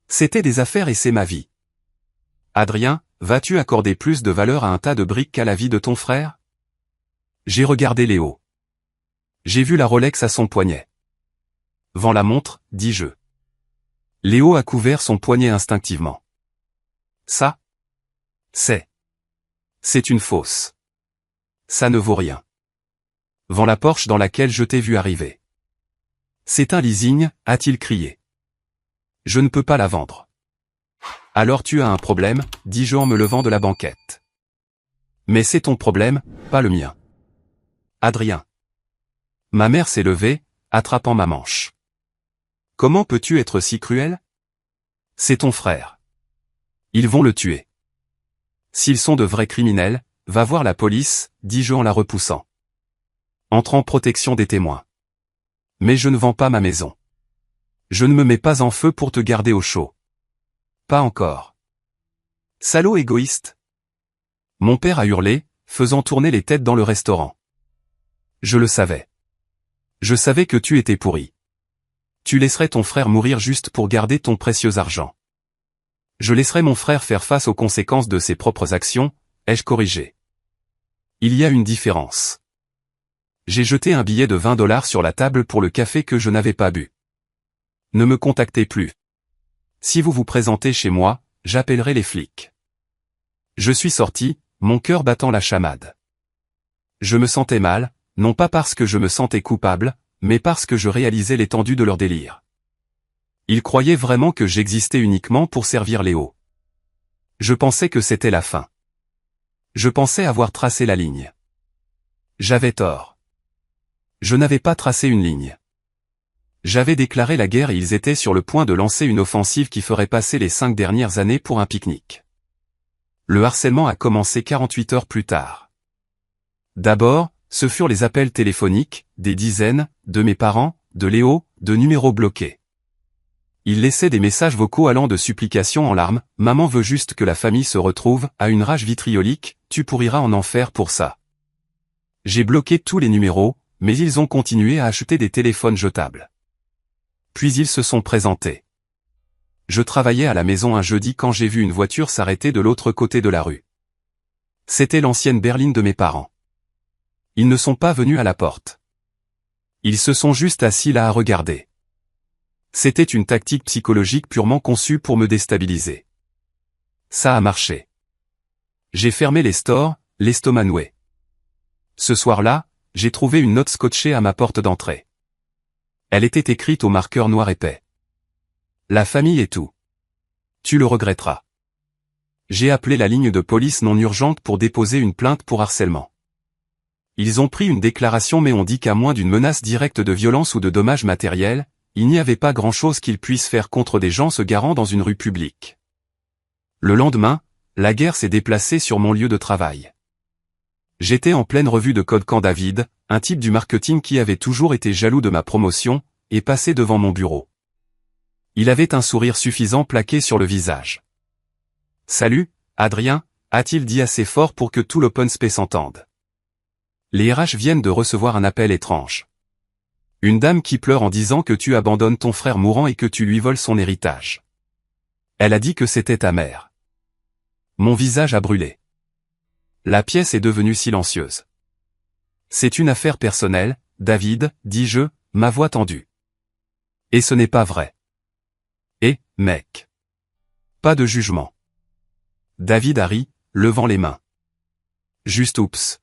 C'était des affaires et c'est ma vie. Adrien, vas-tu accorder plus de valeur à un tas de briques qu'à la vie de ton frère? J'ai regardé Léo. J'ai vu la Rolex à son poignet. Vends la montre, dis-je. Léo a couvert son poignet instinctivement. Ça? C'est une fausse. Ça ne vaut rien. Vends la Porsche dans laquelle je t'ai vu arriver. C'est un leasing, a-t-il crié. Je ne peux pas la vendre. Alors tu as un problème, dis-je en me levant de la banquette. Mais c'est ton problème, pas le mien. Adrien. Ma mère s'est levée, attrapant ma manche. Comment peux-tu être si cruel? C'est ton frère. Ils vont le tuer. S'ils sont de vrais criminels, va voir la police, dis-je en la repoussant. Entre en protection des témoins. Mais je ne vends pas ma maison. Je ne me mets pas en feu pour te garder au chaud. Pas encore. Salaud égoïste. Mon père a hurlé, faisant tourner les têtes dans le restaurant. Je le savais. Je savais que tu étais pourri. Tu laisserais ton frère mourir juste pour garder ton précieux argent. Je laisserai mon frère faire face aux conséquences de ses propres actions, ai-je corrigé. Il y a une différence. J'ai jeté un billet de 20 $ sur la table pour le café que je n'avais pas bu. Ne me contactez plus. Si vous vous présentez chez moi, j'appellerai les flics. Je suis sorti, mon cœur battant la chamade. Je me sentais mal, non pas parce que je me sentais coupable, mais parce que je réalisais l'étendue de leur délire. Ils croyaient vraiment que j'existais uniquement pour servir Léo. Je pensais que c'était la fin. Je pensais avoir tracé la ligne. J'avais tort. Je n'avais pas tracé une ligne. J'avais déclaré la guerre et ils étaient sur le point de lancer une offensive qui ferait passer les 5 dernières années pour un pique-nique. Le harcèlement a commencé 48 heures plus tard. D'abord, ce furent les appels téléphoniques, des dizaines, de mes parents, de Léo, de numéros bloqués. Ils laissaient des messages vocaux allant de supplications en larmes, « Maman veut juste que la famille se retrouve », à une rage vitriolique, « Tu pourriras en enfer pour ça ». J'ai bloqué tous les numéros, mais ils ont continué à acheter des téléphones jetables. Puis ils se sont présentés. Je travaillais à la maison un jeudi quand j'ai vu une voiture s'arrêter de l'autre côté de la rue. C'était l'ancienne berline de mes parents. Ils ne sont pas venus à la porte. Ils se sont juste assis là à regarder. C'était une tactique psychologique purement conçue pour me déstabiliser. Ça a marché. J'ai fermé les stores, l'estomac noué. Ce soir-là, j'ai trouvé une note scotchée à ma porte d'entrée. Elle était écrite au marqueur noir épais. La famille est tout. Tu le regretteras. J'ai appelé la ligne de police non urgente pour déposer une plainte pour harcèlement. Ils ont pris une déclaration mais ont dit qu'à moins d'une menace directe de violence ou de dommages matériels, il n'y avait pas grand-chose qu'ils puissent faire contre des gens se garant dans une rue publique. Le lendemain, la guerre s'est déplacée sur mon lieu de travail. J'étais en pleine revue de code quand David, un type du marketing qui avait toujours été jaloux de ma promotion, est passé devant mon bureau. Il avait un sourire suffisant plaqué sur le visage. « Salut, Adrien », a-t-il dit assez fort pour que tout l'open space entende. Les RH viennent de recevoir un appel étrange. Une dame qui pleure en disant que tu abandonnes ton frère mourant et que tu lui voles son héritage. Elle a dit que c'était ta mère. Mon visage a brûlé. La pièce est devenue silencieuse. C'est une affaire personnelle, David, dis-je, ma voix tendue. Et ce n'est pas vrai. Et, mec. Pas de jugement. David a ri, levant les mains. Juste oups.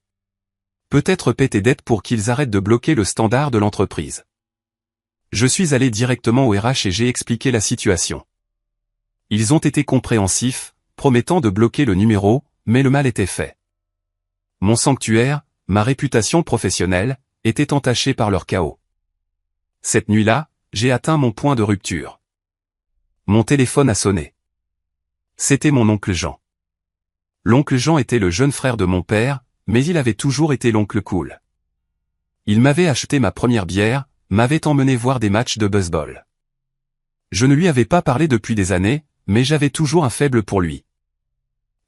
Peut-être paie tes dettes pour qu'ils arrêtent de bloquer le standard de l'entreprise. Je suis allé directement au RH et j'ai expliqué la situation. Ils ont été compréhensifs, promettant de bloquer le numéro, mais le mal était fait. Mon sanctuaire, ma réputation professionnelle, était entachée par leur chaos. Cette nuit-là, j'ai atteint mon point de rupture. Mon téléphone a sonné. C'était mon oncle Jean. L'oncle Jean était le jeune frère de mon père, mais il avait toujours été l'oncle cool. Il m'avait acheté ma première bière, m'avait emmené voir des matchs de baseball. Je ne lui avais pas parlé depuis des années, mais j'avais toujours un faible pour lui.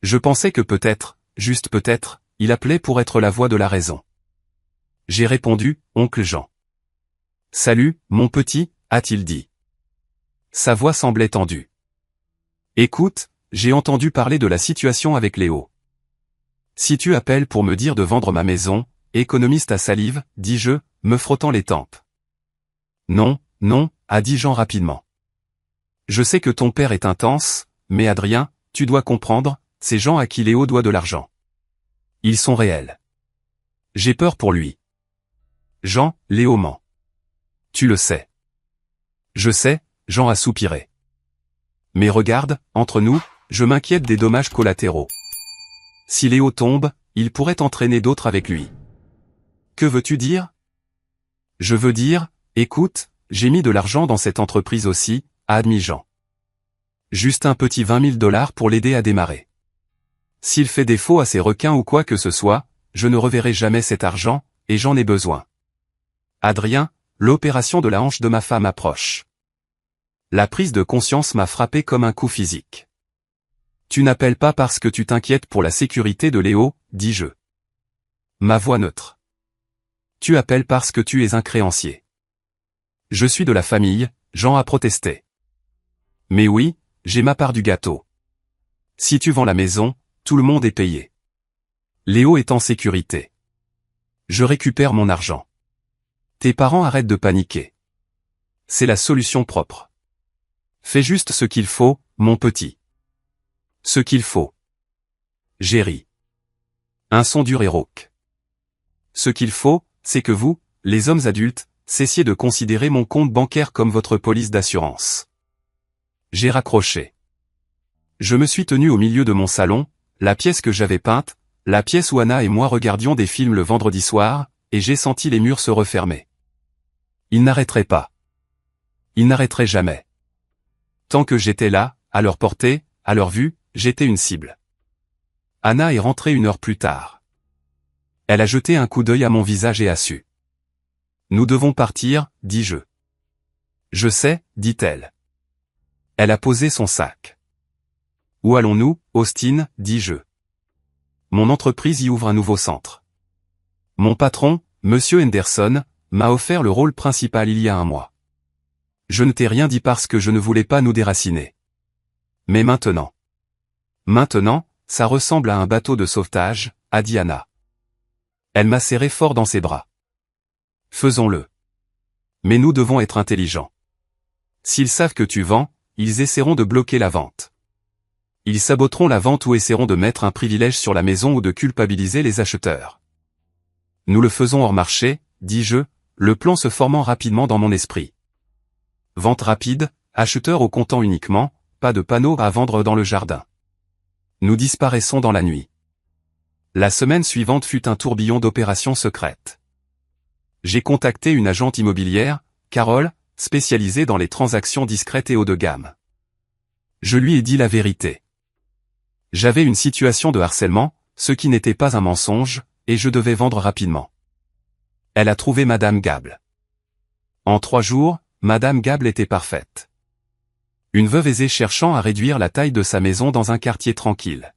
Je pensais que peut-être, juste peut-être, il appelait pour être la voix de la raison. J'ai répondu, oncle Jean. « Salut, mon petit », a-t-il dit. Sa voix semblait tendue. « Écoute, j'ai entendu parler de la situation avec Léo. Si tu appelles pour me dire de vendre ma maison, économiste à salive, dis-je, me frottant les tempes. Non, non, a dit Jean rapidement. Je sais que ton père est intense, mais Adrien, tu dois comprendre, c'est Jean à qui Léo doit de l'argent. Ils sont réels. J'ai peur pour lui. Jean, Léo ment. Tu le sais. Je sais, Jean a soupiré. Mais regarde, entre nous, je m'inquiète des dommages collatéraux. Si Léo tombe, il pourrait entraîner d'autres avec lui. Que veux-tu dire? Je veux dire, écoute, j'ai mis de l'argent dans cette entreprise aussi, a admis Jean. Juste un petit 20 000 $ pour l'aider à démarrer. S'il fait défaut à ces requins ou quoi que ce soit, je ne reverrai jamais cet argent, et j'en ai besoin. Adrien, l'opération de la hanche de ma femme approche. La prise de conscience m'a frappé comme un coup physique. Tu n'appelles pas parce que tu t'inquiètes pour la sécurité de Léo, dis-je. Ma voix neutre. Tu appelles parce que tu es un créancier. Je suis de la famille, Jean a protesté. Mais oui, j'ai ma part du gâteau. Si tu vends la maison, tout le monde est payé. Léo est en sécurité. Je récupère mon argent. Tes parents arrêtent de paniquer. C'est la solution propre. Fais juste ce qu'il faut, mon petit. Ce qu'il faut. J'ai ri. Un son dur et rauque. Ce qu'il faut, c'est que vous, les hommes adultes, cessiez de considérer mon compte bancaire comme votre police d'assurance. J'ai raccroché. Je me suis tenu au milieu de mon salon, la pièce que j'avais peinte, la pièce où Anna et moi regardions des films le vendredi soir, et j'ai senti les murs se refermer. Ils n'arrêteraient pas. Ils n'arrêteraient jamais. Tant que j'étais là, à leur portée, à leur vue, j'étais une cible. Anna est rentrée 1 heure plus tard. Elle a jeté un coup d'œil à mon visage et a su. Nous devons partir, dis-je. Je sais, dit-elle. Elle a posé son sac. Où allons-nous, Austin, dis-je. Mon entreprise y ouvre un nouveau centre. Mon patron, Monsieur Henderson, m'a offert le rôle principal il y a 1 mois. Je ne t'ai rien dit parce que je ne voulais pas nous déraciner. Mais maintenant. Maintenant, ça ressemble à un bateau de sauvetage, a dit Anna. Elle m'a serré fort dans ses bras. Faisons-le. Mais nous devons être intelligents. S'ils savent que tu vends, ils essaieront de bloquer la vente. Ils saboteront la vente ou essaieront de mettre un privilège sur la maison ou de culpabiliser les acheteurs. Nous le faisons hors marché, dis-je, le plan se formant rapidement dans mon esprit. Vente rapide, acheteur au comptant uniquement, pas de panneaux à vendre dans le jardin. Nous disparaissons dans la nuit. La semaine suivante fut un tourbillon d'opérations secrètes. J'ai contacté une agente immobilière, Carole, spécialisée dans les transactions discrètes et haut de gamme. Je lui ai dit la vérité. J'avais une situation de harcèlement, ce qui n'était pas un mensonge, et je devais vendre rapidement. Elle a trouvé Madame Gable. En 3 jours, Madame Gable était parfaite. Une veuve aisée cherchant à réduire la taille de sa maison dans un quartier tranquille.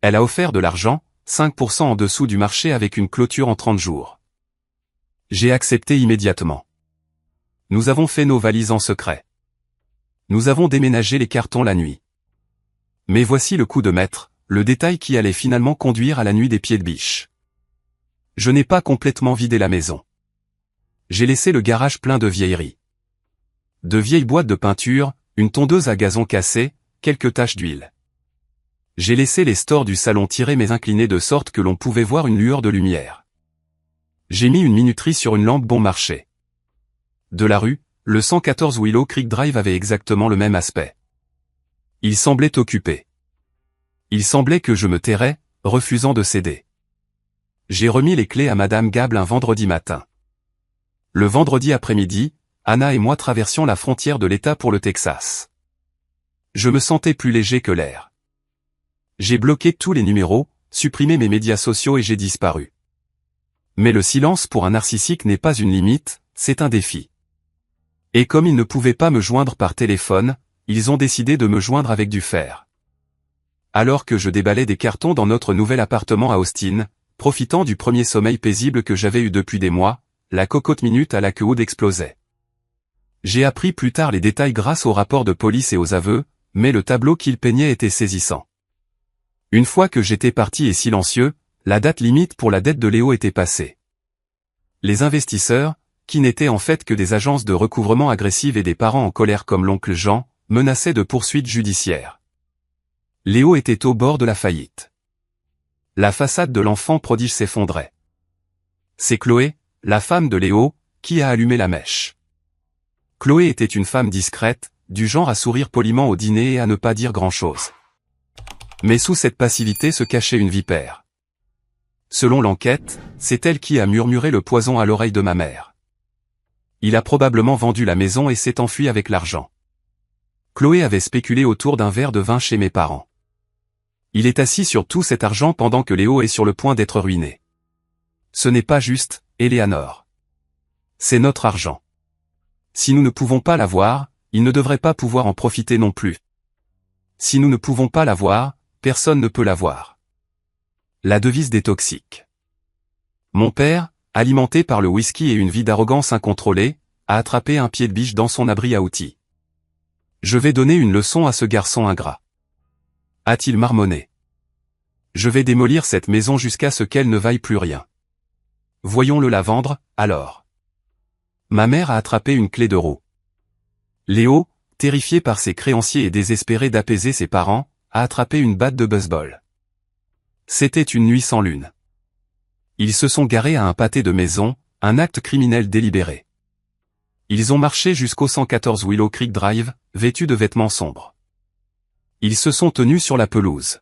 Elle a offert de l'argent, 5% en dessous du marché avec une clôture en 30 jours. J'ai accepté immédiatement. Nous avons fait nos valises en secret. Nous avons déménagé les cartons la nuit. Mais voici le coup de maître, le détail qui allait finalement conduire à la nuit des pieds de biche. Je n'ai pas complètement vidé la maison. J'ai laissé le garage plein de vieilleries. De vieilles boîtes de peinture, une tondeuse à gazon cassée, quelques taches d'huile. J'ai laissé les stores du salon tirés mais inclinés de sorte que l'on pouvait voir une lueur de lumière. J'ai mis une minuterie sur une lampe bon marché. De la rue, le 114 Willow Creek Drive avait exactement le même aspect. Il semblait occupé. Il semblait que je me tairais, refusant de céder. J'ai remis les clés à Madame Gable un vendredi matin. Le vendredi après-midi, Anna et moi traversions la frontière de l'État pour le Texas. Je me sentais plus léger que l'air. J'ai bloqué tous les numéros, supprimé mes médias sociaux et j'ai disparu. Mais le silence pour un narcissique n'est pas une limite, c'est un défi. Et comme ils ne pouvaient pas me joindre par téléphone, ils ont décidé de me joindre avec du fer. Alors que je déballais des cartons dans notre nouvel appartement à Austin, profitant du premier sommeil paisible que j'avais eu depuis des mois, la cocotte minute à la queue haute explosait. J'ai appris plus tard les détails grâce au rapport de police et aux aveux, mais le tableau qu'il peignait était saisissant. Une fois que j'étais parti et silencieux, la date limite pour la dette de Léo était passée. Les investisseurs, qui n'étaient en fait que des agences de recouvrement agressives et des parents en colère comme l'oncle Jean, menaçaient de poursuites judiciaires. Léo était au bord de la faillite. La façade de l'enfant prodige s'effondrait. C'est Chloé, la femme de Léo, qui a allumé la mèche. Chloé était une femme discrète, du genre à sourire poliment au dîner et à ne pas dire grand-chose. Mais sous cette passivité se cachait une vipère. Selon l'enquête, c'est elle qui a murmuré le poison à l'oreille de ma mère. Il a probablement vendu la maison et s'est enfui avec l'argent. Chloé avait spéculé autour d'un verre de vin chez mes parents. Il est assis sur tout cet argent pendant que Léo est sur le point d'être ruiné. Ce n'est pas juste, Éléanore. C'est notre argent. Si nous ne pouvons pas l'avoir, il ne devrait pas pouvoir en profiter non plus. Si nous ne pouvons pas l'avoir, personne ne peut l'avoir. La devise des toxiques. Mon père, alimenté par le whisky et une vie d'arrogance incontrôlée, a attrapé un pied de biche dans son abri à outils. Je vais donner une leçon à ce garçon ingrat. A-t-il marmonné. Je vais démolir cette maison jusqu'à ce qu'elle ne vaille plus rien. Voyons-le la vendre, alors. Ma mère a attrapé une clé de roue. Léo, terrifié par ses créanciers et désespéré d'apaiser ses parents, a attrapé une batte de baseball. C'était une nuit sans lune. Ils se sont garés à un pâté de maison, un acte criminel délibéré. Ils ont marché jusqu'au 114 Willow Creek Drive, vêtus de vêtements sombres. Ils se sont tenus sur la pelouse.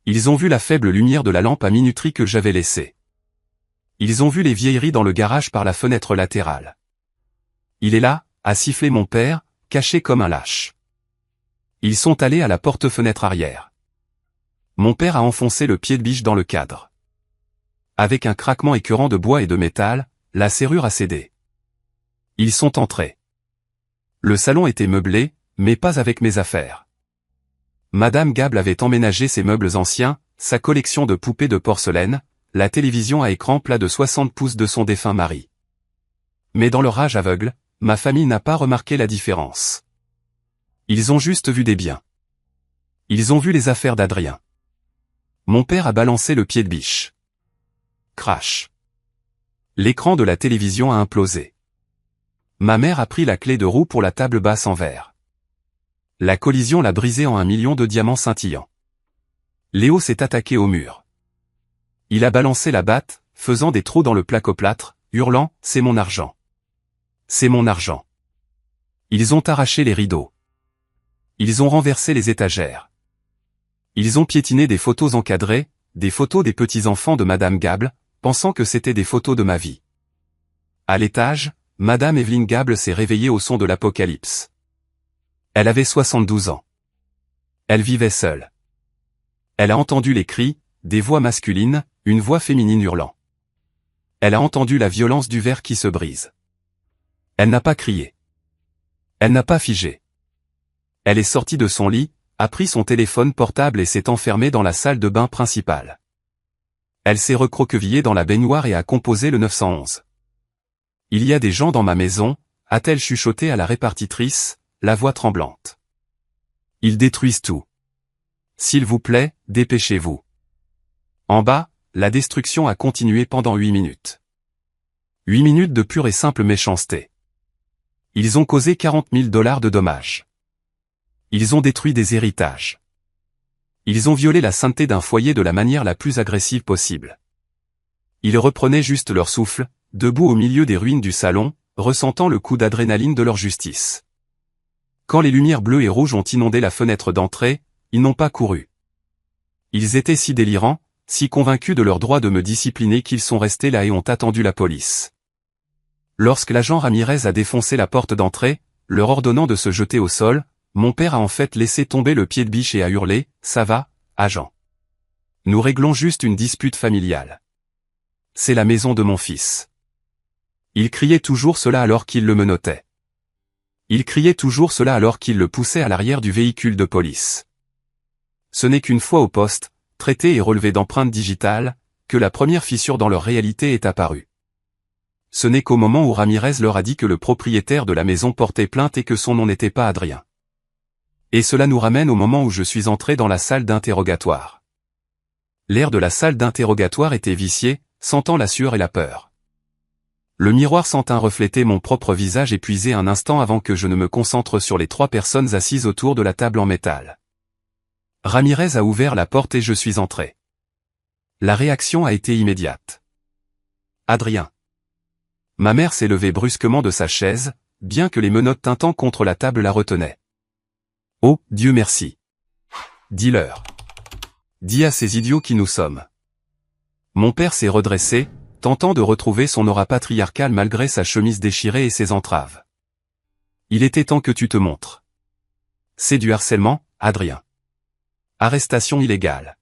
Ils ont vu la faible lumière de la lampe à minuterie que j'avais laissée. Ils ont vu les vieilleries dans le garage par la fenêtre latérale. Il est là, a sifflé mon père, caché comme un lâche. Ils sont allés à la porte-fenêtre arrière. Mon père a enfoncé le pied de biche dans le cadre. Avec un craquement écœurant de bois et de métal, la serrure a cédé. Ils sont entrés. Le salon était meublé, mais pas avec mes affaires. Madame Gable avait emménagé ses meubles anciens, sa collection de poupées de porcelaine, la télévision à écran plat de 60 pouces de son défunt mari. Mais dans leur rage aveugle, ma famille n'a pas remarqué la différence. Ils ont juste vu des biens. Ils ont vu les affaires d'Adrien. Mon père a balancé le pied de biche. Crash. L'écran de la télévision a implosé. Ma mère a pris la clé de roue pour la table basse en verre. La collision l'a brisé en 1 million de diamants scintillants. Léo s'est attaqué au mur. Il a balancé la batte, faisant des trous dans le placoplâtre, hurlant « C'est mon argent. C'est mon argent. » Ils ont arraché les rideaux. Ils ont renversé les étagères. Ils ont piétiné des photos encadrées, des photos des petits-enfants de Madame Gable, pensant que c'était des photos de ma vie. À l'étage, Madame Evelyne Gable s'est réveillée au son de l'apocalypse. Elle avait 72 ans. Elle vivait seule. Elle a entendu les cris, des voix masculines, une voix féminine hurlant. Elle a entendu la violence du verre qui se brise. Elle n'a pas crié. Elle n'a pas figé. Elle est sortie de son lit, a pris son téléphone portable et s'est enfermée dans la salle de bain principale. Elle s'est recroquevillée dans la baignoire et a composé le 911. Il y a des gens dans ma maison, a-t-elle chuchoté à la répartitrice, la voix tremblante. Ils détruisent tout. S'il vous plaît, dépêchez-vous. En bas, la destruction a continué pendant 8 minutes. 8 minutes de pure et simple méchanceté. Ils ont causé 40 000 $ de dommages. Ils ont détruit des héritages. Ils ont violé la sainteté d'un foyer de la manière la plus agressive possible. Ils reprenaient juste leur souffle, debout au milieu des ruines du salon, ressentant le coup d'adrénaline de leur justice. Quand les lumières bleues et rouges ont inondé la fenêtre d'entrée, ils n'ont pas couru. Ils étaient si délirants, si convaincus de leur droit de me discipliner qu'ils sont restés là et ont attendu la police. Lorsque l'agent Ramirez a défoncé la porte d'entrée, leur ordonnant de se jeter au sol, mon père a en fait laissé tomber le pied de biche et a hurlé « Ça va, agent. Nous réglons juste une dispute familiale. C'est la maison de mon fils. » Il criait toujours cela alors qu'il le menottait. Il criait toujours cela alors qu'il le poussait à l'arrière du véhicule de police. Ce n'est qu'une fois au poste, traité et relevé d'empreintes digitales, que la première fissure dans leur réalité est apparue. Ce n'est qu'au moment où Ramirez leur a dit que le propriétaire de la maison portait plainte et que son nom n'était pas Adrien. Et cela nous ramène au moment où je suis entré dans la salle d'interrogatoire. L'air de la salle d'interrogatoire était vicié, sentant la sueur et la peur. Le miroir s'entint refléter mon propre visage épuisé un instant avant que je ne me concentre sur les 3 personnes assises autour de la table en métal. Ramirez a ouvert la porte et je suis entré. La réaction a été immédiate. Adrien. Ma mère s'est levée brusquement de sa chaise, bien que les menottes tintant contre la table la retenaient. Oh, Dieu merci. Dis-leur. Dis à ces idiots qui nous sommes. Mon père s'est redressé, tentant de retrouver son aura patriarcale malgré sa chemise déchirée et ses entraves. Il était temps que tu te montres. C'est du harcèlement, Adrien. Arrestation illégale.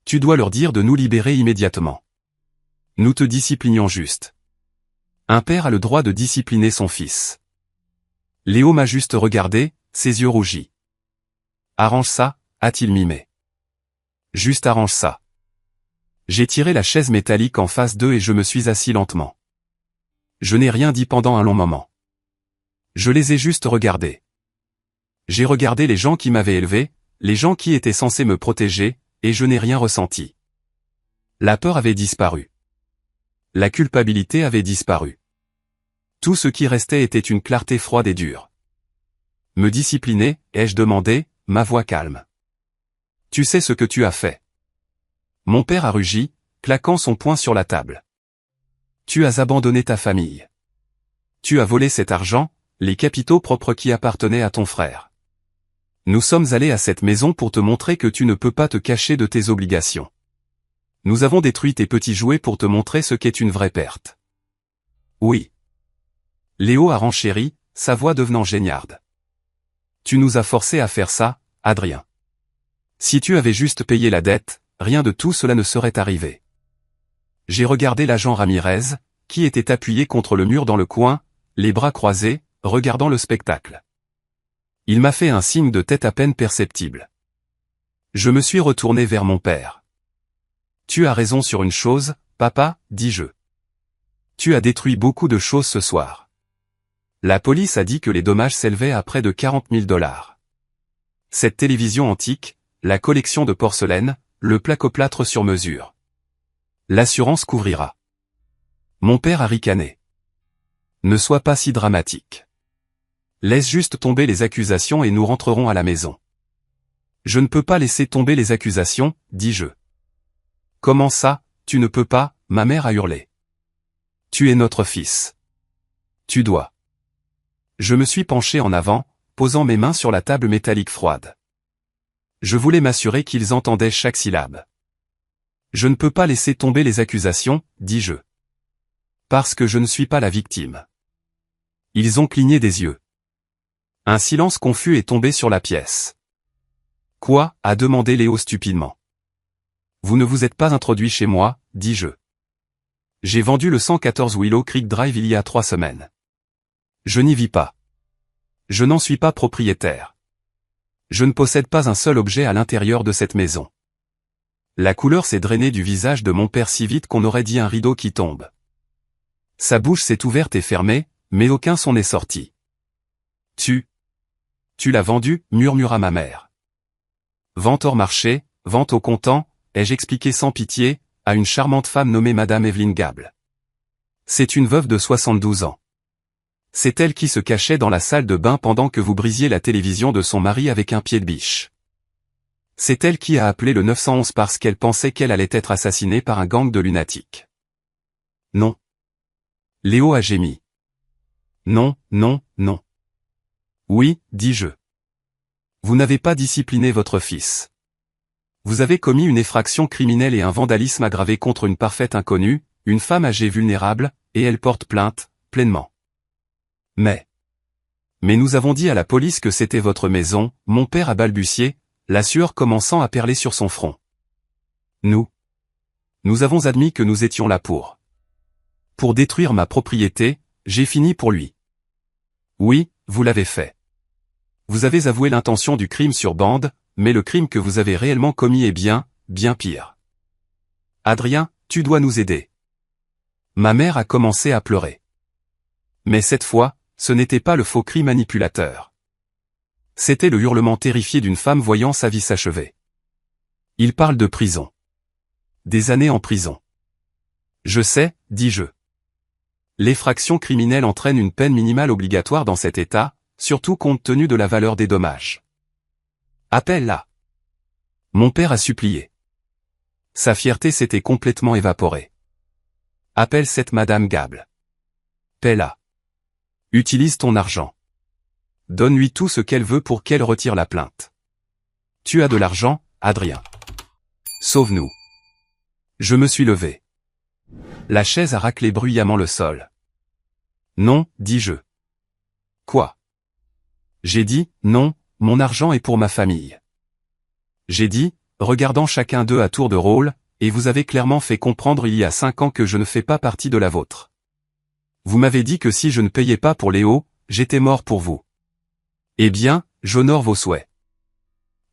Tu dois leur dire de nous libérer immédiatement. Nous te disciplinions juste. Un père a le droit de discipliner son fils. Léo m'a juste regardé, ses yeux rougis. Arrange ça, a-t-il mimé. Juste arrange ça. J'ai tiré la chaise métallique en face d'eux et je me suis assis lentement. Je n'ai rien dit pendant un long moment. Je les ai juste regardés. J'ai regardé les gens qui m'avaient élevé, les gens qui étaient censés me protéger, et je n'ai rien ressenti. La peur avait disparu. La culpabilité avait disparu. Tout ce qui restait était une clarté froide et dure. Me discipliner, ai-je demandé, ma voix calme. Tu sais ce que tu as fait. Mon père a rugi, claquant son poing sur la table. Tu as abandonné ta famille. Tu as volé cet argent, les capitaux propres qui appartenaient à ton frère. Nous sommes allés à cette maison pour te montrer que tu ne peux pas te cacher de tes obligations. Nous avons détruit tes petits jouets pour te montrer ce qu'est une vraie perte. Oui. Léo a renchéri, sa voix devenant géniarde. Tu nous as forcés à faire ça, Adrien. Si tu avais juste payé la dette, rien de tout cela ne serait arrivé. J'ai regardé l'agent Ramirez, qui était appuyé contre le mur dans le coin, les bras croisés, regardant le spectacle. Il m'a fait un signe de tête à peine perceptible. Je me suis retourné vers mon père. Tu as raison sur une chose, papa, dis-je. Tu as détruit beaucoup de choses ce soir. La police a dit que les dommages s'élevaient à près de 40 000 $. Cette télévision antique, la collection de porcelaine, le placoplâtre sur mesure. L'assurance couvrira. Mon père a ricané. Ne sois pas si dramatique. Laisse juste tomber les accusations et nous rentrerons à la maison. Je ne peux pas laisser tomber les accusations, dis-je. Comment ça, tu ne peux pas, ma mère a hurlé. Tu es notre fils. Tu dois. Je me suis penché en avant, posant mes mains sur la table métallique froide. Je voulais m'assurer qu'ils entendaient chaque syllabe. Je ne peux pas laisser tomber les accusations, dis-je. Parce que je ne suis pas la victime. Ils ont cligné des yeux. Un silence confus est tombé sur la pièce. Quoi, a demandé Léo stupidement. Vous ne vous êtes pas introduit chez moi, dis-je. J'ai vendu le 114 Willow Creek Drive il y a 3 semaines. Je n'y vis pas. Je n'en suis pas propriétaire. Je ne possède pas un seul objet à l'intérieur de cette maison. La couleur s'est drainée du visage de mon père si vite qu'on aurait dit un rideau qui tombe. Sa bouche s'est ouverte et fermée, mais aucun son n'est sorti. Tu l'as vendu, murmura ma mère. Vente hors marché, vente au comptant, ai-je expliqué sans pitié, à une charmante femme nommée Madame Evelyne Gable. C'est une veuve de 72 ans. C'est elle qui se cachait dans la salle de bain pendant que vous brisiez la télévision de son mari avec un pied de biche. C'est elle qui a appelé le 911 parce qu'elle pensait qu'elle allait être assassinée par un gang de lunatiques. Non. Léo a gémi. Non, non, non. Oui, dis-je. Vous n'avez pas discipliné votre fils. Vous avez commis une effraction criminelle et un vandalisme aggravé contre une parfaite inconnue, une femme âgée vulnérable, et elle porte plainte, pleinement. Mais nous avons dit à la police que c'était votre maison, mon père a balbutié, la sueur commençant à perler sur son front. Nous avons admis que nous étions là pour détruire ma propriété, j'ai fini pour lui. Oui, vous l'avez fait. Vous avez avoué l'intention du crime sur bande, mais le crime que vous avez réellement commis est bien pire. Adrien, tu dois nous aider. Ma mère a commencé à pleurer. Mais cette fois, ce n'était pas le faux cri manipulateur. C'était le hurlement terrifié d'une femme voyant sa vie s'achever. Il parle de prison. Des années en prison. Je sais, dis-je. L'effraction criminelle entraîne une peine minimale obligatoire dans cet État, surtout compte tenu de la valeur des dommages. Appelle-la. Mon père a supplié. Sa fierté s'était complètement évaporée. Appelle cette Madame Gable. Paie-la. Utilise ton argent. Donne-lui tout ce qu'elle veut pour qu'elle retire la plainte. Tu as de l'argent, Adrien. Sauve-nous. Je me suis levé. La chaise a raclé bruyamment le sol. Non, dis-je. Quoi? J'ai dit, non, mon argent est pour ma famille. J'ai dit, regardant chacun d'eux à tour de rôle, et vous avez clairement fait comprendre il y a 5 ans que je ne fais pas partie de la vôtre. Vous m'avez dit que si je ne payais pas pour Léo, j'étais mort pour vous. Eh bien, j'honore vos souhaits.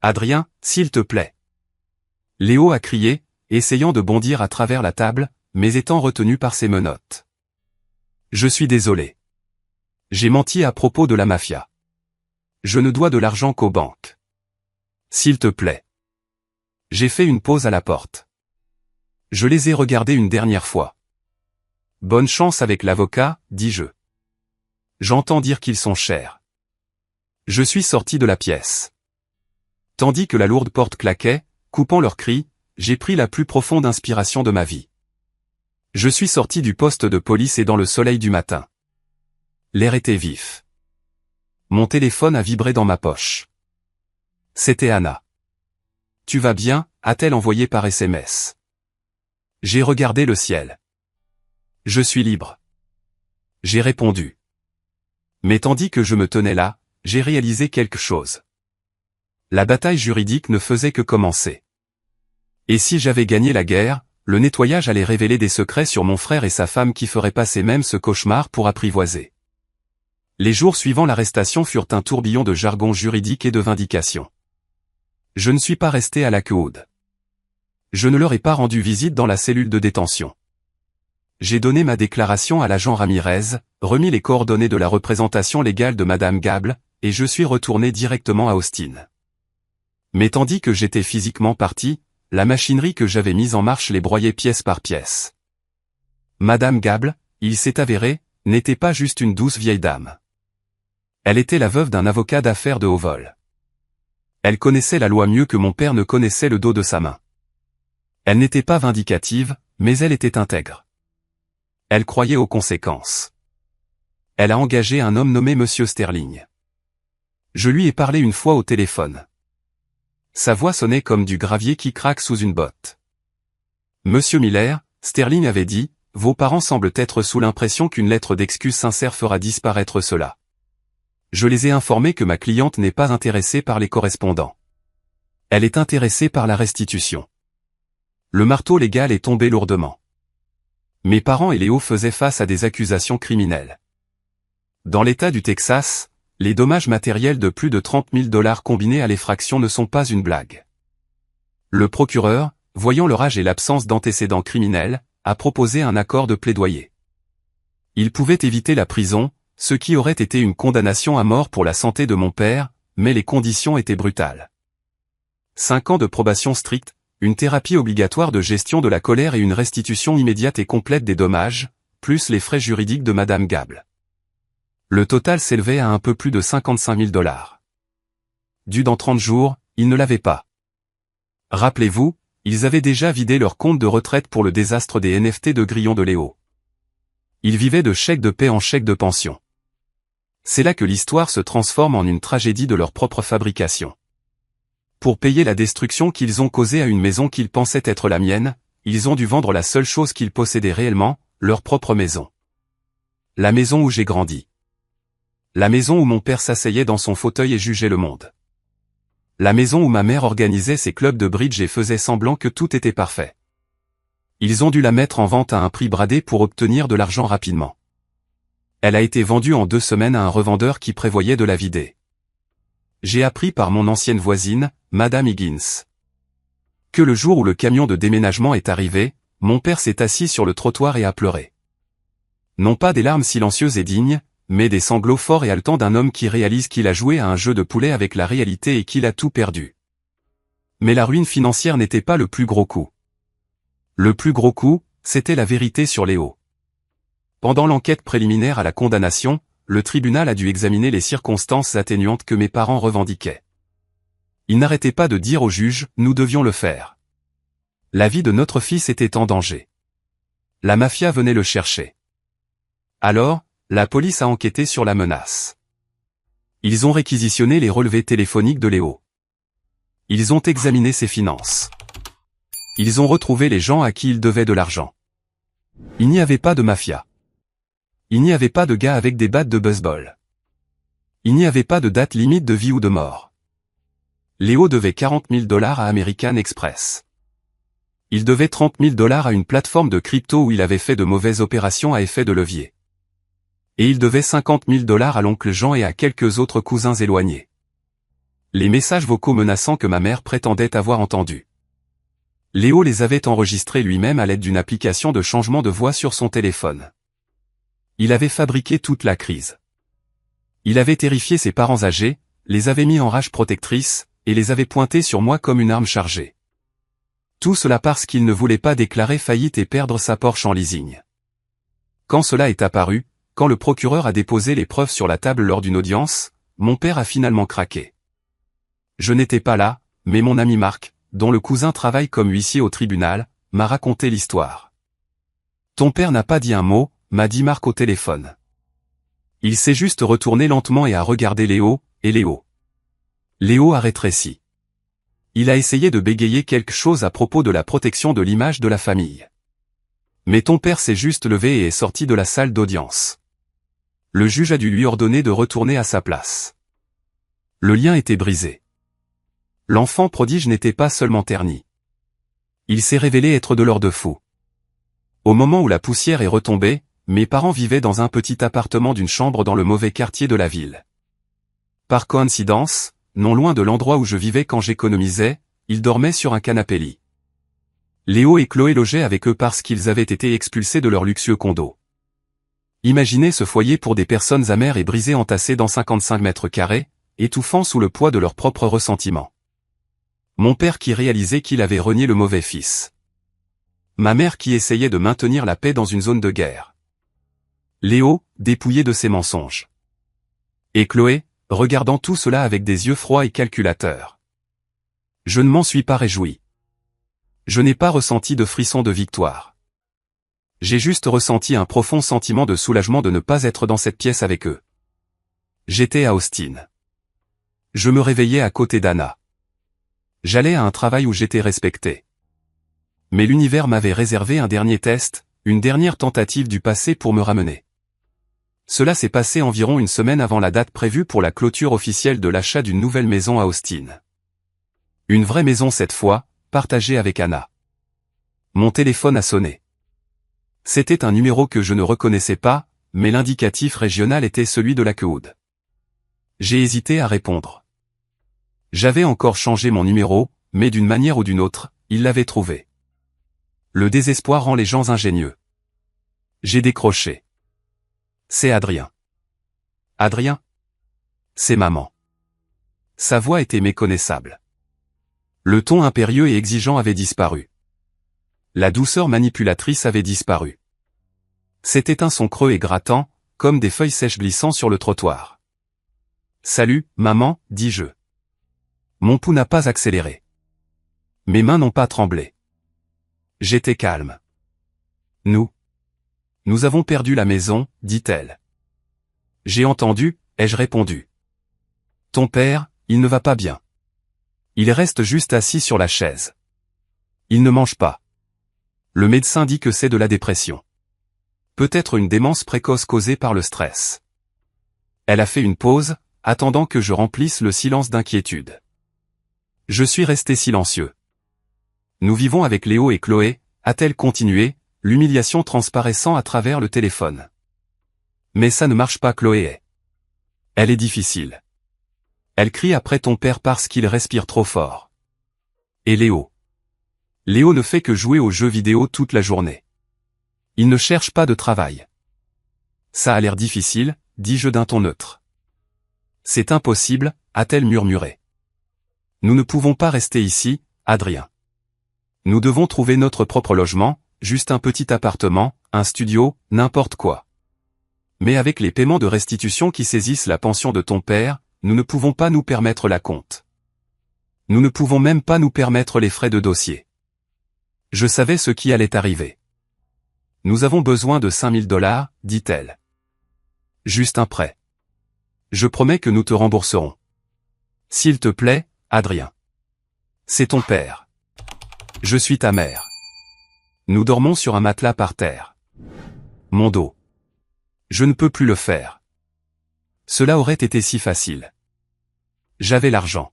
Adrien, s'il te plaît. Léo a crié, essayant de bondir à travers la table, mais étant retenu par ses menottes. Je suis désolé. J'ai menti à propos de la mafia. Je ne dois de l'argent qu'aux banques. S'il te plaît. J'ai fait une pause à la porte. Je les ai regardés une dernière fois. Bonne chance avec l'avocat, dis-je. J'entends dire qu'ils sont chers. Je suis sorti de la pièce. Tandis que la lourde porte claquait, coupant leurs cris, j'ai pris la plus profonde inspiration de ma vie. Je suis sorti du poste de police et dans le soleil du matin. L'air était vif. Mon téléphone a vibré dans ma poche. C'était Anna. Tu vas bien, a-t-elle envoyé par SMS. J'ai regardé le ciel. Je suis libre. J'ai répondu. Mais tandis que je me tenais là, j'ai réalisé quelque chose. La bataille juridique ne faisait que commencer. Et si j'avais gagné la guerre, le nettoyage allait révéler des secrets sur mon frère et sa femme qui feraient passer même ce cauchemar pour apprivoiser. Les jours suivant l'arrestation furent un tourbillon de jargon juridique et de vindication. Je ne suis pas resté à la coude. Je ne leur ai pas rendu visite dans la cellule de détention. J'ai donné ma déclaration à l'agent Ramirez, remis les coordonnées de la représentation légale de Madame Gable, et je suis retourné directement à Austin. Mais tandis que j'étais physiquement parti, la machinerie que j'avais mise en marche les broyait pièce par pièce. Madame Gable, il s'est avéré, n'était pas juste une douce vieille dame. Elle était la veuve d'un avocat d'affaires de haut vol. Elle connaissait la loi mieux que mon père ne connaissait le dos de sa main. Elle n'était pas vindicative, mais elle était intègre. Elle croyait aux conséquences. Elle a engagé un homme nommé Monsieur Sterling. Je lui ai parlé une fois au téléphone. Sa voix sonnait comme du gravier qui craque sous une botte. Monsieur Miller, Sterling avait dit, vos parents semblent être sous l'impression qu'une lettre d'excuse sincère fera disparaître cela. Je les ai informés que ma cliente n'est pas intéressée par les correspondants. Elle est intéressée par la restitution. Le marteau légal est tombé lourdement. Mes parents et Léo faisaient face à des accusations criminelles. Dans l'État du Texas, les dommages matériels de plus de 30 000 $ combinés à l'effraction ne sont pas une blague. Le procureur, voyant leur âge et l'absence d'antécédents criminels, a proposé un accord de plaidoyer. Il pouvait éviter la prison, ce qui aurait été une condamnation à mort pour la santé de mon père, mais les conditions étaient brutales. 5 ans de probation stricte, une thérapie obligatoire de gestion de la colère et une restitution immédiate et complète des dommages, plus les frais juridiques de Madame Gable. Le total s'élevait à un peu plus de 55 000 $. Dû dans 30 jours, ils ne l'avaient pas. Rappelez-vous, ils avaient déjà vidé leur compte de retraite pour le désastre des NFT de Grillon de Léo. Ils vivaient de chèques de paie en chèques de pension. C'est là que l'histoire se transforme en une tragédie de leur propre fabrication. Pour payer la destruction qu'ils ont causée à une maison qu'ils pensaient être la mienne, ils ont dû vendre la seule chose qu'ils possédaient réellement, leur propre maison. La maison où j'ai grandi. La maison où mon père s'asseyait dans son fauteuil et jugeait le monde. La maison où ma mère organisait ses clubs de bridge et faisait semblant que tout était parfait. Ils ont dû la mettre en vente à un prix bradé pour obtenir de l'argent rapidement. Elle a été vendue en 2 semaines à un revendeur qui prévoyait de la vider. J'ai appris par mon ancienne voisine, Madame Higgins, que le jour où le camion de déménagement est arrivé, mon père s'est assis sur le trottoir et a pleuré. Non pas des larmes silencieuses et dignes, mais des sanglots forts et haletants d'un homme qui réalise qu'il a joué à un jeu de poulet avec la réalité et qu'il a tout perdu. Mais la ruine financière n'était pas le plus gros coup. Le plus gros coup, c'était la vérité sur Léo. Pendant l'enquête préliminaire à la condamnation, le tribunal a dû examiner les circonstances atténuantes que mes parents revendiquaient. Ils n'arrêtaient pas de dire au juge, nous devions le faire. La vie de notre fils était en danger. La mafia venait le chercher. Alors, la police a enquêté sur la menace. Ils ont réquisitionné les relevés téléphoniques de Léo. Ils ont examiné ses finances. Ils ont retrouvé les gens à qui il devait de l'argent. Il n'y avait pas de mafia. Il n'y avait pas de gars avec des battes de baseball. Il n'y avait pas de date limite de vie ou de mort. Léo devait 40 000 $ à American Express. Il devait 30 000 $ à une plateforme de crypto où il avait fait de mauvaises opérations à effet de levier. Et il devait 50 000 $ à l'oncle Jean et à quelques autres cousins éloignés. Les messages vocaux menaçants que ma mère prétendait avoir entendus. Léo les avait enregistrés lui-même à l'aide d'une application de changement de voix sur son téléphone. Il avait fabriqué toute la crise. Il avait terrifié ses parents âgés, les avait mis en rage protectrice, et les avait pointés sur moi comme une arme chargée. Tout cela parce qu'il ne voulait pas déclarer faillite et perdre sa Porsche en leasing. Quand cela est apparu, quand le procureur a déposé les preuves sur la table lors d'une audience, mon père a finalement craqué. Je n'étais pas là, mais mon ami Marc, dont le cousin travaille comme huissier au tribunal, m'a raconté l'histoire. Ton père n'a pas dit un mot, m'a dit Marc au téléphone. Il s'est juste retourné lentement et a regardé Léo, et Léo. Léo a rétréci. Il a essayé de bégayer quelque chose à propos de la protection de l'image de la famille. Mais ton père s'est juste levé et est sorti de la salle d'audience. Le juge a dû lui ordonner de retourner à sa place. Le lien était brisé. L'enfant prodige n'était pas seulement terni. Il s'est révélé être de l'or de fou. Au moment où la poussière est retombée, mes parents vivaient dans un petit appartement d'une chambre dans le mauvais quartier de la ville. Par coïncidence, non loin de l'endroit où je vivais quand j'économisais, ils dormaient sur un canapé-lit. Léo et Chloé logeaient avec eux parce qu'ils avaient été expulsés de leur luxueux condo. Imaginez ce foyer pour des personnes amères et brisées entassées dans 55 mètres carrés, étouffant sous le poids de leurs propres ressentiments. Mon père qui réalisait qu'il avait renié le mauvais fils. Ma mère qui essayait de maintenir la paix dans une zone de guerre. Léo, dépouillé de ses mensonges. Et Chloé, regardant tout cela avec des yeux froids et calculateurs. Je ne m'en suis pas réjoui. Je n'ai pas ressenti de frisson de victoire. J'ai juste ressenti un profond sentiment de soulagement de ne pas être dans cette pièce avec eux. J'étais à Austin. Je me réveillais à côté d'Anna. J'allais à un travail où j'étais respecté. Mais l'univers m'avait réservé un dernier test, une dernière tentative du passé pour me ramener. Cela s'est passé environ une semaine avant la date prévue pour la clôture officielle de l'achat d'une nouvelle maison à Austin. Une vraie maison cette fois, partagée avec Anna. Mon téléphone a sonné. C'était un numéro que je ne reconnaissais pas, mais l'indicatif régional était celui de Lakewood. J'ai hésité à répondre. J'avais encore changé mon numéro, mais d'une manière ou d'une autre, il l'avait trouvé. Le désespoir rend les gens ingénieux. J'ai décroché. C'est Adrien. Adrien? C'est maman. Sa voix était méconnaissable. Le ton impérieux et exigeant avait disparu. La douceur manipulatrice avait disparu. C'était un son creux et grattant, comme des feuilles sèches glissant sur le trottoir. « Salut, maman » dis-je. Mon pouls n'a pas accéléré. Mes mains n'ont pas tremblé. J'étais calme. Nous avons perdu la maison, dit-elle. J'ai entendu, ai-je répondu. Ton père, il ne va pas bien. Il reste juste assis sur la chaise. Il ne mange pas. Le médecin dit que c'est de la dépression. Peut-être une démence précoce causée par le stress. Elle a fait une pause, attendant que je remplisse le silence d'inquiétude. Je suis resté silencieux. Nous vivons avec Léo et Chloé, a-t-elle continué, l'humiliation transparaissant à travers le téléphone. Mais ça ne marche pas, Chloé. Elle est difficile. Elle crie après ton père parce qu'il respire trop fort. Et Léo. Léo ne fait que jouer aux jeux vidéo toute la journée. Il ne cherche pas de travail. Ça a l'air difficile, dis-je d'un ton neutre. C'est impossible, a-t-elle murmuré. Nous ne pouvons pas rester ici, Adrien. Nous devons trouver notre propre logement, juste un petit appartement, un studio, n'importe quoi. Mais avec les paiements de restitution qui saisissent la pension de ton père, nous ne pouvons pas nous permettre la compte. Nous ne pouvons même pas nous permettre les frais de dossier. Je savais ce qui allait arriver. Nous avons besoin de 5 000 $, dit-elle. Juste un prêt. Je promets que nous te rembourserons. S'il te plaît, Adrien. C'est ton père. Je suis ta mère. Nous dormons sur un matelas par terre. Mon dos. Je ne peux plus le faire. Cela aurait été si facile. J'avais l'argent.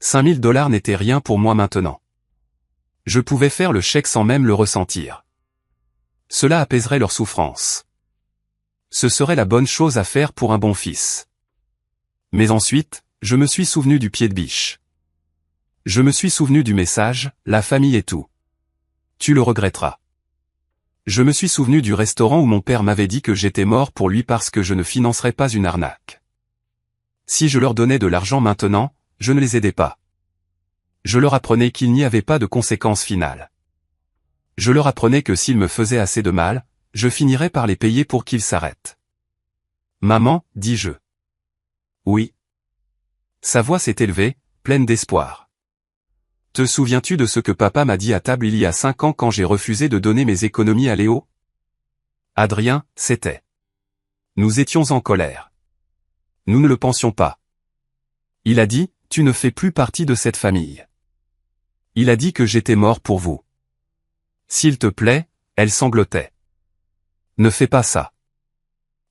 5 000 $ n'étaient rien pour moi maintenant. Je pouvais faire le chèque sans même le ressentir. Cela apaiserait leur souffrance. Ce serait la bonne chose à faire pour un bon fils. Mais ensuite, je me suis souvenu du pied de biche. Je me suis souvenu du message, la famille et tout. Tu le regretteras. Je me suis souvenu du restaurant où mon père m'avait dit que j'étais mort pour lui parce que je ne financerais pas une arnaque. Si je leur donnais de l'argent maintenant, je ne les aidais pas. Je leur apprenais qu'il n'y avait pas de conséquences finales. Je leur apprenais que s'ils me faisaient assez de mal, je finirais par les payer pour qu'ils s'arrêtent. Maman, dis-je. Oui. Sa voix s'est élevée, pleine d'espoir. Te souviens-tu de ce que papa m'a dit à table il y a 5 ans quand j'ai refusé de donner mes économies à Léo? Adrien, c'était. Nous étions en colère. Nous ne le pensions pas. Il a dit, tu ne fais plus partie de cette famille. Il a dit que j'étais mort pour vous. S'il te plaît, elle sanglotait. Ne fais pas ça.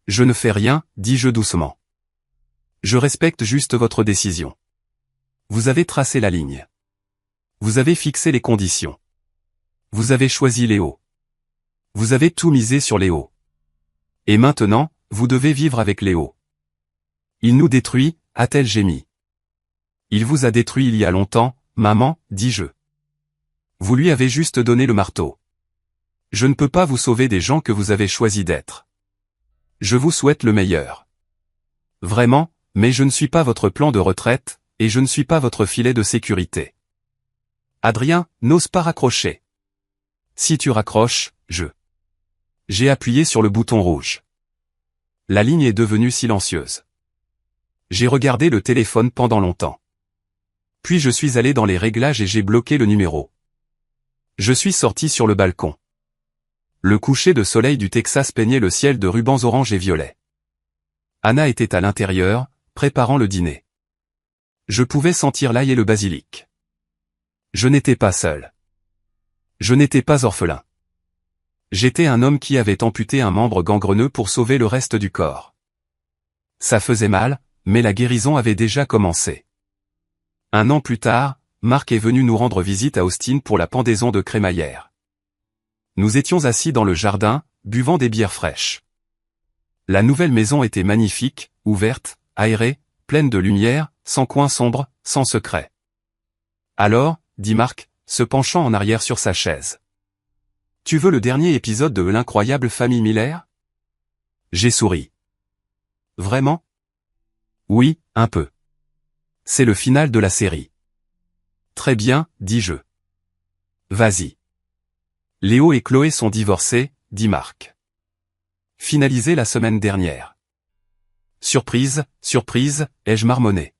Je ne fais rien, dis-je doucement. Je respecte juste votre décision. Vous avez tracé la ligne. Vous avez fixé les conditions. Vous avez choisi Léo. Vous avez tout misé sur Léo. Et maintenant, vous devez vivre avec Léo. Il nous détruit, a-t-elle gémi. Il vous a détruit il y a longtemps, maman, dis-je. Vous lui avez juste donné le marteau. Je ne peux pas vous sauver des gens que vous avez choisi d'être. Je vous souhaite le meilleur. Vraiment, mais je ne suis pas votre plan de retraite, et je ne suis pas votre filet de sécurité. Adrien, n'ose pas raccrocher. Si tu raccroches, J'ai appuyé sur le bouton rouge. La ligne est devenue silencieuse. J'ai regardé le téléphone pendant longtemps. Puis je suis allé dans les réglages et j'ai bloqué le numéro. Je suis sorti sur le balcon. Le coucher de soleil du Texas peignait le ciel de rubans orange et violets. Anna était à l'intérieur, préparant le dîner. Je pouvais sentir l'ail et le basilic. Je n'étais pas seul. Je n'étais pas orphelin. J'étais un homme qui avait amputé un membre gangreneux pour sauver le reste du corps. Ça faisait mal, mais la guérison avait déjà commencé. 1 an plus tard, Marc est venu nous rendre visite à Austin pour la pendaison de crémaillère. Nous étions assis dans le jardin, buvant des bières fraîches. La nouvelle maison était magnifique, ouverte, aérée, pleine de lumière, sans coin sombre, sans secret. Alors, dit Marc, se penchant en arrière sur sa chaise. Tu veux le dernier épisode de l'incroyable famille Miller? J'ai souri. Vraiment? Oui, un peu. C'est le final de la série. Très bien, dis-je. Vas-y. Léo et Chloé sont divorcés, dit Marc. Finalisé la semaine dernière. Surprise, surprise, ai-je marmonné.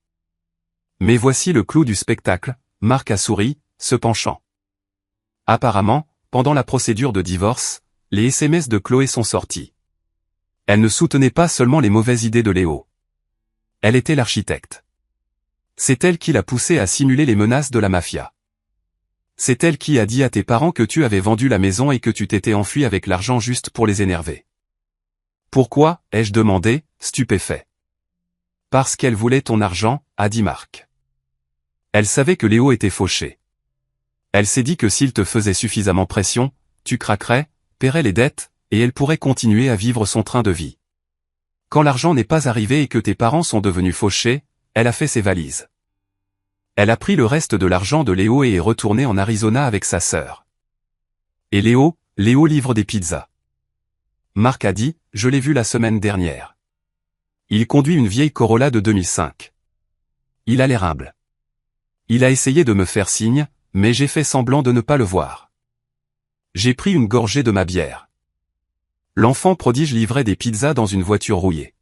Mais voici le clou du spectacle, Marc a souri, se penchant. Apparemment, pendant la procédure de divorce, les SMS de Chloé sont sortis. Elle ne soutenait pas seulement les mauvaises idées de Léo. Elle était l'architecte. C'est elle qui l'a poussé à simuler les menaces de la mafia. C'est elle qui a dit à tes parents que tu avais vendu la maison et que tu t'étais enfui avec l'argent juste pour les énerver. Pourquoi, ai-je demandé, stupéfait. Parce qu'elle voulait ton argent, a dit Marc. Elle savait que Léo était fauché. Elle s'est dit que s'il te faisait suffisamment pression, tu craquerais, paierais les dettes, et elle pourrait continuer à vivre son train de vie. Quand l'argent n'est pas arrivé et que tes parents sont devenus fauchés, elle a fait ses valises. Elle a pris le reste de l'argent de Léo et est retournée en Arizona avec sa sœur. Et Léo livre des pizzas. Marc a dit, je l'ai vu la semaine dernière. Il conduit une vieille Corolla de 2005. Il a l'air humble. Il a essayé de me faire signe, mais j'ai fait semblant de ne pas le voir. J'ai pris une gorgée de ma bière. L'enfant prodige livrait des pizzas dans une voiture rouillée.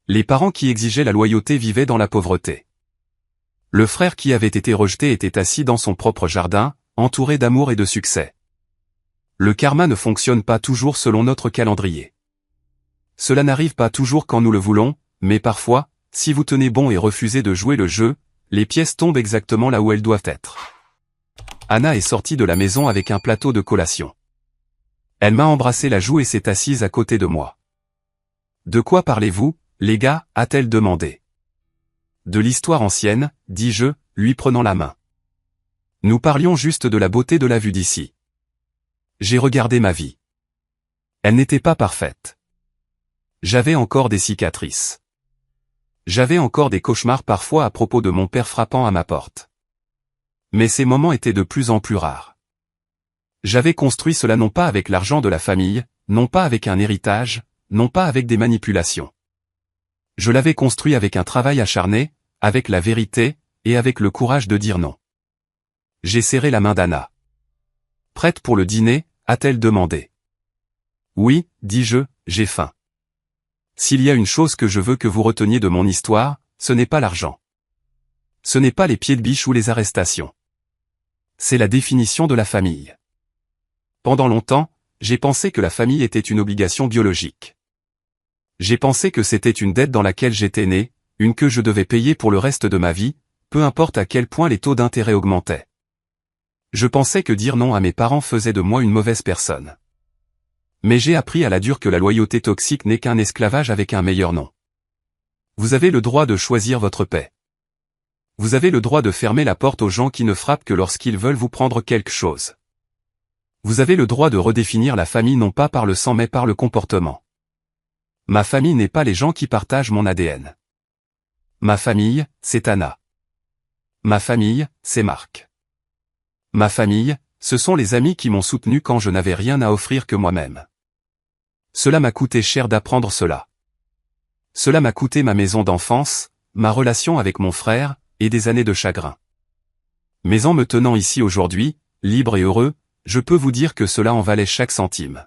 Les parents qui exigeaient la loyauté vivaient dans la pauvreté. Le frère qui avait été rejeté était assis dans son propre jardin, entouré d'amour et de succès. Le karma ne fonctionne pas toujours selon notre calendrier. Cela n'arrive pas toujours quand nous le voulons, mais parfois, si vous tenez bon et refusez de jouer le jeu, les pièces tombent exactement là où elles doivent être. Anna est sortie de la maison avec un plateau de collation. Elle m'a embrassé la joue et s'est assise à côté de moi. « De quoi parlez-vous, les gars ?» a-t-elle demandé. « De l'histoire ancienne, » dis-je, lui prenant la main. Nous parlions juste de la beauté de la vue d'ici. J'ai regardé ma vie. Elle n'était pas parfaite. J'avais encore des cicatrices. J'avais encore des cauchemars parfois à propos de mon père frappant à ma porte. Mais ces moments étaient de plus en plus rares. J'avais construit cela non pas avec l'argent de la famille, non pas avec un héritage, non pas avec des manipulations. Je l'avais construit avec un travail acharné, avec la vérité, et avec le courage de dire non. J'ai serré la main d'Anna. « Prête pour le dîner ?» a-t-elle demandé. « Oui, dis-je, j'ai faim. S'il y a une chose que je veux que vous reteniez de mon histoire, ce n'est pas l'argent. Ce n'est pas les pieds de biche ou les arrestations. C'est la définition de la famille. Pendant longtemps, j'ai pensé que la famille était une obligation biologique. J'ai pensé que c'était une dette dans laquelle j'étais né, une que je devais payer pour le reste de ma vie, peu importe à quel point les taux d'intérêt augmentaient. Je pensais que dire non à mes parents faisait de moi une mauvaise personne. Mais j'ai appris à la dure que la loyauté toxique n'est qu'un esclavage avec un meilleur nom. Vous avez le droit de choisir votre paix. Vous avez le droit de fermer la porte aux gens qui ne frappent que lorsqu'ils veulent vous prendre quelque chose. Vous avez le droit de redéfinir la famille non pas par le sang mais par le comportement. Ma famille n'est pas les gens qui partagent mon ADN. Ma famille, c'est Anna. Ma famille, c'est Marc. Ma famille, ce sont les amis qui m'ont soutenu quand je n'avais rien à offrir que moi-même. Cela m'a coûté cher d'apprendre cela. Cela m'a coûté ma maison d'enfance, ma relation avec mon frère, et des années de chagrin. Mais en me tenant ici aujourd'hui, libre et heureux, je peux vous dire que cela en valait chaque centime.